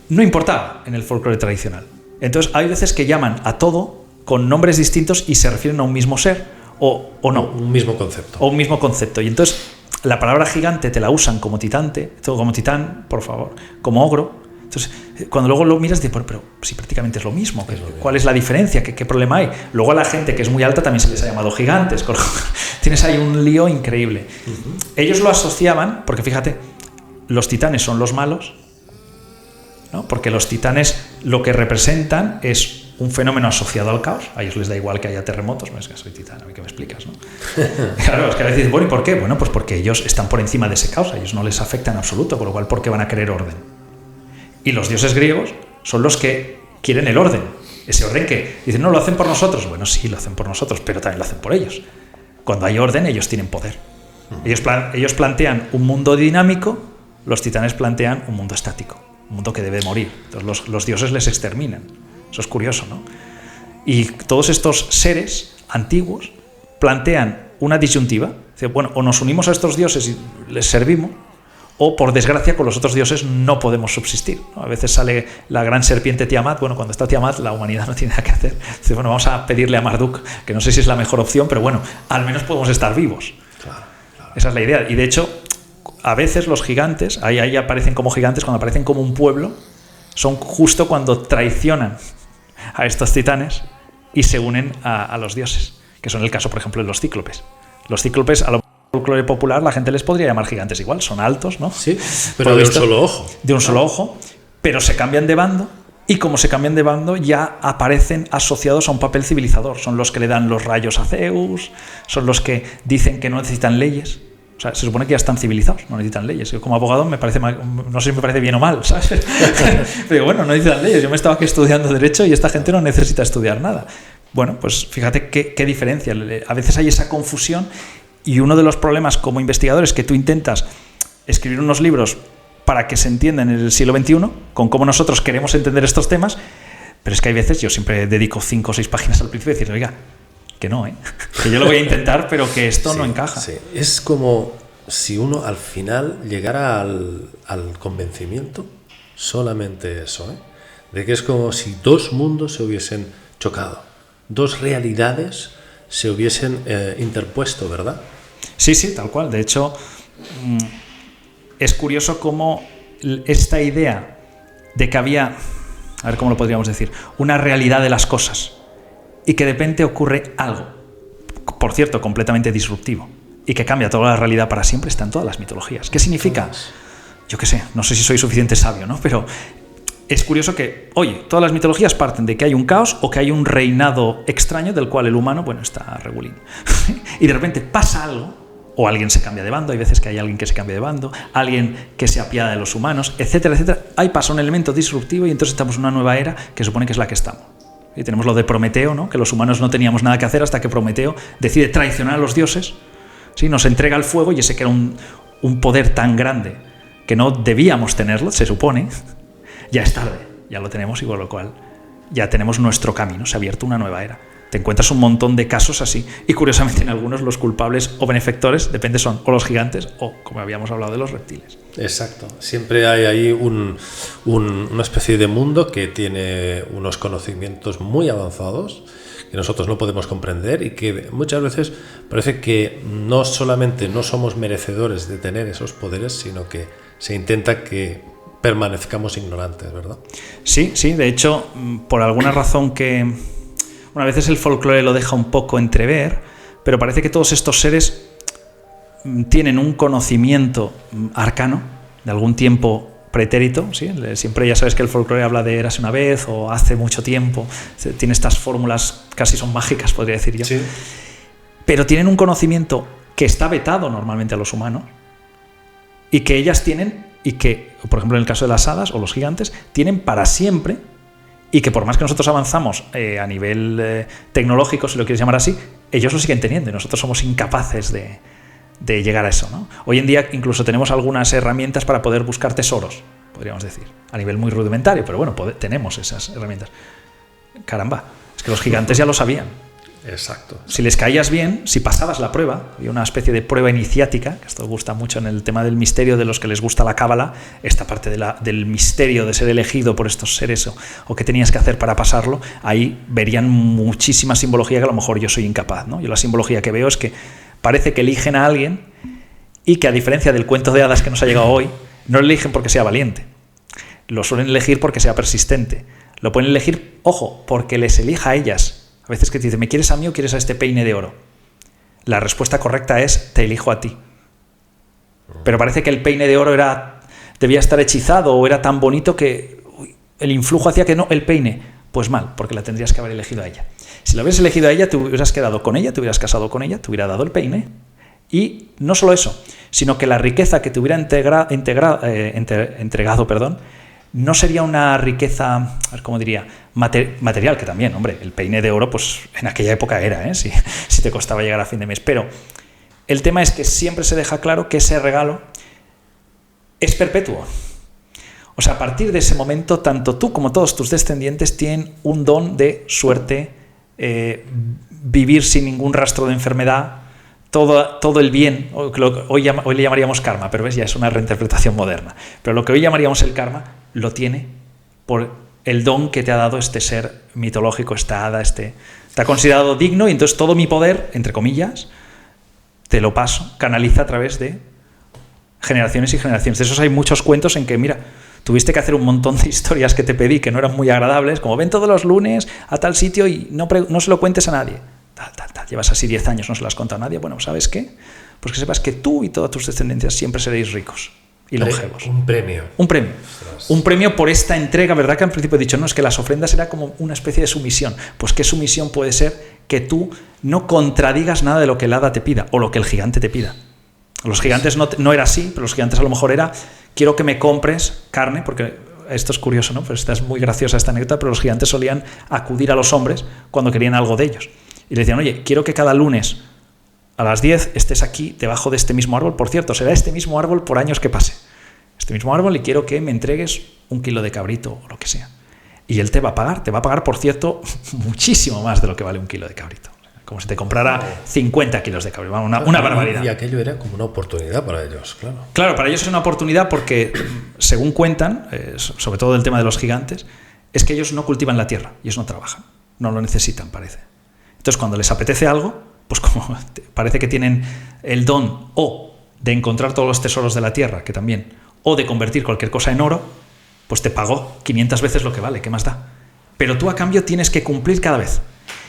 no importaba en el folclore tradicional. Entonces, hay veces que llaman a todo con nombres distintos y se refieren a un mismo ser o no. Un mismo concepto. O un mismo concepto. Y entonces, la palabra gigante te la usan como titán, por favor, como ogro. Entonces, cuando luego lo miras, dices, pero sí, prácticamente es lo mismo. ¿Cuál es la diferencia? ¿Qué problema hay? Luego a la gente que es muy alta también se les ha llamado gigantes. Tienes ahí un lío increíble. Uh-huh. Ellos lo asociaban, porque fíjate, los titanes son los malos, ¿no? Porque los titanes lo que representan es un fenómeno asociado al caos. A ellos les da igual que haya terremotos. No es que soy titán, a mí que me explicas, ¿no? Claro, es que a veces, bueno, ¿y por qué? Bueno, pues porque ellos están por encima de ese caos, a ellos no les afecta en absoluto, con lo cual, ¿por qué van a querer orden? Y los dioses griegos son los que quieren el orden. Ese orden que dicen, no, lo hacen por nosotros. Bueno, sí, lo hacen por nosotros, pero también lo hacen por ellos. Cuando hay orden, ellos tienen poder. Ellos plantean un mundo dinámico, los titanes plantean un mundo estático, un mundo que debe morir. Entonces los dioses les exterminan. Eso es curioso, ¿no? Y todos estos seres antiguos plantean una disyuntiva. Dicen, bueno, o nos unimos a estos dioses y les servimos, o por desgracia con los otros dioses no podemos subsistir, ¿no? A veces sale la gran serpiente Tiamat. Bueno, cuando está Tiamat la humanidad no tiene nada que hacer. Dice, bueno, vamos a pedirle a Marduk, que no sé si es la mejor opción, pero bueno, al menos podemos estar vivos. Claro. Esa es la idea. Y de hecho, a veces los gigantes, ahí aparecen como gigantes, cuando aparecen como un pueblo, son justo cuando traicionan a estos titanes y se unen a los dioses, que son el caso, por ejemplo, de los cíclopes. Los cíclopes, a lo folclore popular, la gente les podría llamar gigantes igual, son altos, ¿no? Sí, pero de un solo ojo. De un solo ojo, pero se cambian de bando, y como se cambian de bando ya aparecen asociados a un papel civilizador. Son los que le dan los rayos a Zeus, son los que dicen que no necesitan leyes. O sea, se supone que ya están civilizados, no necesitan leyes. Yo como abogado me parece mal, no sé si me parece bien o mal, ¿sabes? Pero bueno, no necesitan leyes. Yo me estaba aquí estudiando Derecho y esta gente no necesita estudiar nada. Bueno, pues fíjate qué diferencia. A veces hay esa confusión. Y uno de los problemas como investigador es que tú intentas escribir unos libros para que se entiendan en el siglo XXI, con cómo nosotros queremos entender estos temas, pero es que hay veces, yo siempre dedico 5 o 6 páginas al principio y decir, oiga, que no, que yo lo voy a intentar, pero que esto no encaja. Sí. Es como si uno al final llegara al convencimiento, solamente eso, de que es como si dos mundos se hubiesen chocado, dos realidades se hubiesen interpuesto, ¿verdad? Sí, tal cual. De hecho, es curioso cómo esta idea de que había, a ver cómo lo podríamos decir, una realidad de las cosas y que de repente ocurre algo, por cierto, completamente disruptivo y que cambia toda la realidad para siempre, está en todas las mitologías. ¿Qué significa? Yo qué sé, no sé si soy suficiente sabio, ¿no? Pero es curioso que, oye, todas las mitologías parten de que hay un caos o que hay un reinado extraño del cual el humano, bueno, está regulín. Y de repente pasa algo, o alguien se cambia de bando, hay veces que hay alguien que se cambia de bando, alguien que se apiada de los humanos, etcétera, etcétera. Ahí pasa un elemento disruptivo y entonces estamos en una nueva era que supone que es la que estamos. Y tenemos lo de Prometeo, ¿no? Que los humanos no teníamos nada que hacer hasta que Prometeo decide traicionar a los dioses, ¿sí? Nos entrega el fuego y ese que era un poder tan grande que no debíamos tenerlo, se supone, ya es tarde, ya lo tenemos y con lo cual ya tenemos nuestro camino, se ha abierto una nueva era. Te encuentras un montón de casos así y curiosamente en algunos los culpables o benefactores, depende, son o los gigantes o, como habíamos hablado, de los reptiles. Exacto, siempre hay ahí una especie de mundo que tiene unos conocimientos muy avanzados que nosotros no podemos comprender y que muchas veces parece que no solamente no somos merecedores de tener esos poderes, sino que se intenta que permanezcamos ignorantes, ¿verdad? Sí, de hecho, por alguna razón que a veces el folclore lo deja un poco entrever, pero parece que todos estos seres tienen un conocimiento arcano de algún tiempo pretérito, ¿sí? Siempre ya sabes que el folclore habla de érase una vez o hace mucho tiempo, tiene estas fórmulas, casi son mágicas, podría decir yo. Sí. Pero tienen un conocimiento que está vetado normalmente a los humanos y que ellas tienen y que, por ejemplo, en el caso de las hadas o los gigantes, tienen para siempre y que por más que nosotros avanzamos a nivel tecnológico, si lo quieres llamar así, ellos lo siguen teniendo y nosotros somos incapaces de llegar a eso, ¿no? Hoy en día incluso tenemos algunas herramientas para poder buscar tesoros, podríamos decir, a nivel muy rudimentario, pero bueno, tenemos esas herramientas. Caramba, es que los gigantes ya lo sabían. Exacto. Si les caías bien, si pasabas la prueba, había una especie de prueba iniciática, que esto gusta mucho en el tema del misterio, de los que les gusta la cábala, esta parte del misterio de ser elegido por estos seres o qué tenías que hacer para pasarlo, ahí verían muchísima simbología que a lo mejor yo soy incapaz, ¿no? Yo la simbología que veo es que parece que eligen a alguien y que, a diferencia del cuento de hadas que nos ha llegado hoy, no lo eligen porque sea valiente, lo suelen elegir porque sea persistente, lo pueden elegir, ojo, porque les elija a ellas. A veces que te dicen, ¿me quieres a mí o quieres a este peine de oro? La respuesta correcta es, te elijo a ti. Pero parece que el peine de oro debía estar hechizado o era tan bonito que el influjo hacía que no, el peine. Pues mal, porque la tendrías que haber elegido a ella. Si la hubieras elegido a ella, te hubieras quedado con ella, te hubieras casado con ella, te hubiera dado el peine. Y no solo eso, sino que la riqueza que te hubiera entregado, no sería una riqueza, a ver cómo diría, material, que también, hombre, el peine de oro, pues en aquella época era, si te costaba llegar a fin de mes. Pero el tema es que siempre se deja claro que ese regalo es perpetuo. O sea, a partir de ese momento, tanto tú como todos tus descendientes tienen un don de suerte, vivir sin ningún rastro de enfermedad, todo el bien, hoy le llamaríamos karma, pero ves, ya es una reinterpretación moderna. Pero lo que hoy llamaríamos el karma, lo tiene por el don que te ha dado este ser mitológico, esta hada, te ha considerado digno y entonces todo mi poder, entre comillas, te lo paso, canaliza a través de generaciones y generaciones. De esos hay muchos cuentos en que, mira, tuviste que hacer un montón de historias que te pedí que no eran muy agradables, como ven todos los lunes a tal sitio y no se lo cuentes a nadie. Tal. Llevas así 10 años, no se lo has contado a nadie. Bueno, ¿sabes qué? Pues que sepas que tú y todas tus descendencias siempre seréis ricos y longevos. Un premio. Un premio por esta entrega, ¿verdad? Que al principio he dicho, no, es que las ofrendas era como una especie de sumisión. Pues ¿qué sumisión puede ser? Que tú no contradigas nada de lo que el hada te pida o lo que el gigante te pida. Los gigantes no era así, pero los gigantes a lo mejor era, quiero que me compres carne, porque esto es curioso, ¿no? Pues esta es muy graciosa esta anécdota, pero los gigantes solían acudir a los hombres cuando querían algo de ellos. Y le decían, oye, quiero que cada lunes a las 10 estés aquí debajo de este mismo árbol. Por cierto, será este mismo árbol por años que pase. Este mismo árbol y quiero que me entregues 1 kilo de cabrito o lo que sea. Y él te va a pagar, por cierto, muchísimo más de lo que vale 1 kilo de cabrito. Como si te comprara 50 kilos de cabrito. Una barbaridad. Y aquello era como una oportunidad para ellos, claro. Claro, para ellos es una oportunidad porque, según cuentan, sobre todo el tema de los gigantes, es que ellos no cultivan la tierra, ellos no trabajan, no lo necesitan, parece. Entonces, cuando les apetece algo, pues como parece que tienen el don o de encontrar todos los tesoros de la tierra, que también, o de convertir cualquier cosa en oro, pues te pagó 500 veces lo que vale, ¿qué más da? Pero tú a cambio tienes que cumplir cada vez.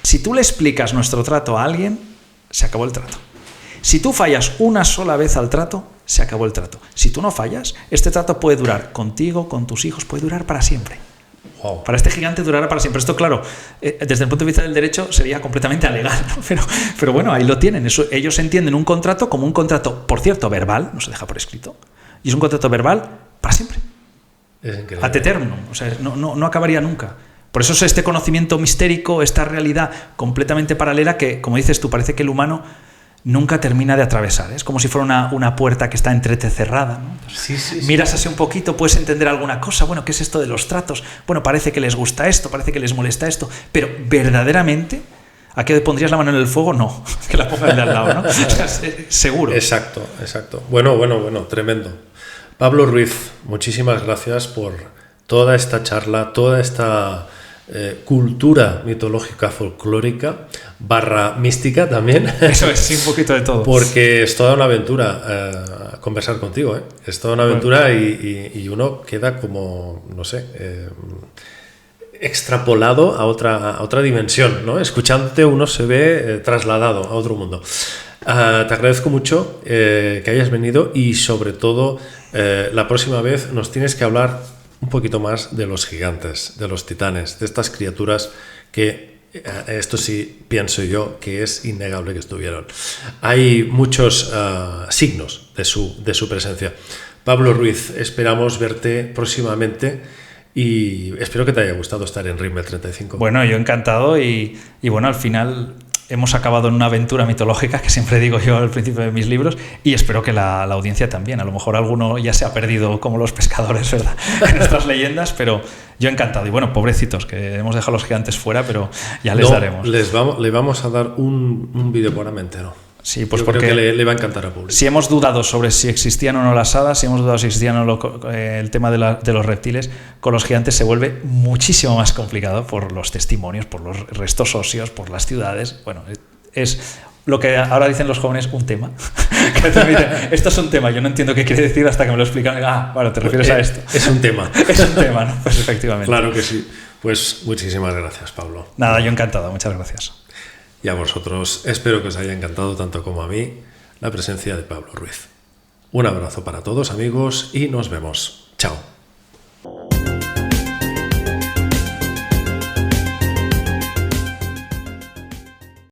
Si tú le explicas nuestro trato a alguien, se acabó el trato. Si tú fallas una sola vez al trato, se acabó el trato. Si tú no fallas, este trato puede durar contigo, con tus hijos, puede durar para siempre. Wow. Para este gigante durará para siempre. Esto, claro, desde el punto de vista del derecho sería completamente alegal, ¿no? Pero bueno, ahí lo tienen. Ellos entienden un contrato como un contrato, por cierto, verbal, no se deja por escrito, y es un contrato verbal para siempre. Es increíble. Ad eternum, o sea, no acabaría nunca. Por eso es este conocimiento mistérico, esta realidad completamente paralela que, como dices tú, parece que el humano nunca termina de atravesar. Es como si fuera una puerta que está entrecerrada, ¿no? Sí. Miras así un poquito, puedes entender alguna cosa. Bueno, ¿qué es esto de los tratos? Bueno, parece que les gusta esto, parece que les molesta esto. Pero verdaderamente, ¿a qué pondrías la mano en el fuego? No, que la ponga el de al lado, ¿no? O sea, seguro. Exacto. Bueno, tremendo. Pablo Ruiz, muchísimas gracias por toda esta charla, toda esta cultura mitológica folclórica / mística también. Eso es, sí, un poquito de todo. Porque es toda una aventura conversar contigo, ¿eh? Es toda una aventura y uno queda como, no sé, extrapolado a otra dimensión, ¿no? Escuchándote uno se ve trasladado a otro mundo. Te agradezco mucho que hayas venido y sobre todo la próxima vez nos tienes que hablar un poquito más de los gigantes, de los titanes, de estas criaturas que, esto sí pienso yo, que es innegable que estuvieron. Hay muchos signos de su presencia. Pablo Ruiz, esperamos verte próximamente y espero que te haya gustado estar en Rimmel 35. Bueno, yo encantado y bueno, al final hemos acabado en una aventura mitológica, que siempre digo yo al principio de mis libros, y espero que la audiencia también. A lo mejor alguno ya se ha perdido como los pescadores, ¿verdad?, en nuestras leyendas, pero yo encantado. Y bueno, pobrecitos, que hemos dejado a los gigantes fuera, pero ya les daremos. Le vamos a dar un vídeo puramente, ¿no? Sí, pues yo porque creo que le va a encantar al público. Si hemos dudado sobre si existían o no las hadas, si hemos dudado si existían o no el tema de los reptiles, con los gigantes se vuelve muchísimo más complicado por los testimonios, por los restos óseos, por las ciudades. Bueno, es lo que ahora dicen los jóvenes, un tema. Esto es un tema, yo no entiendo qué quiere decir hasta que me lo explican. Bueno, te refieres a esto. Es un tema. Es un tema, ¿no? Pues efectivamente. Claro que sí. Pues muchísimas gracias, Pablo. Nada, yo encantado, muchas gracias. Y a vosotros, espero que os haya encantado tanto como a mí la presencia de Pablo Ruiz. Un abrazo para todos, amigos, y nos vemos. Chao.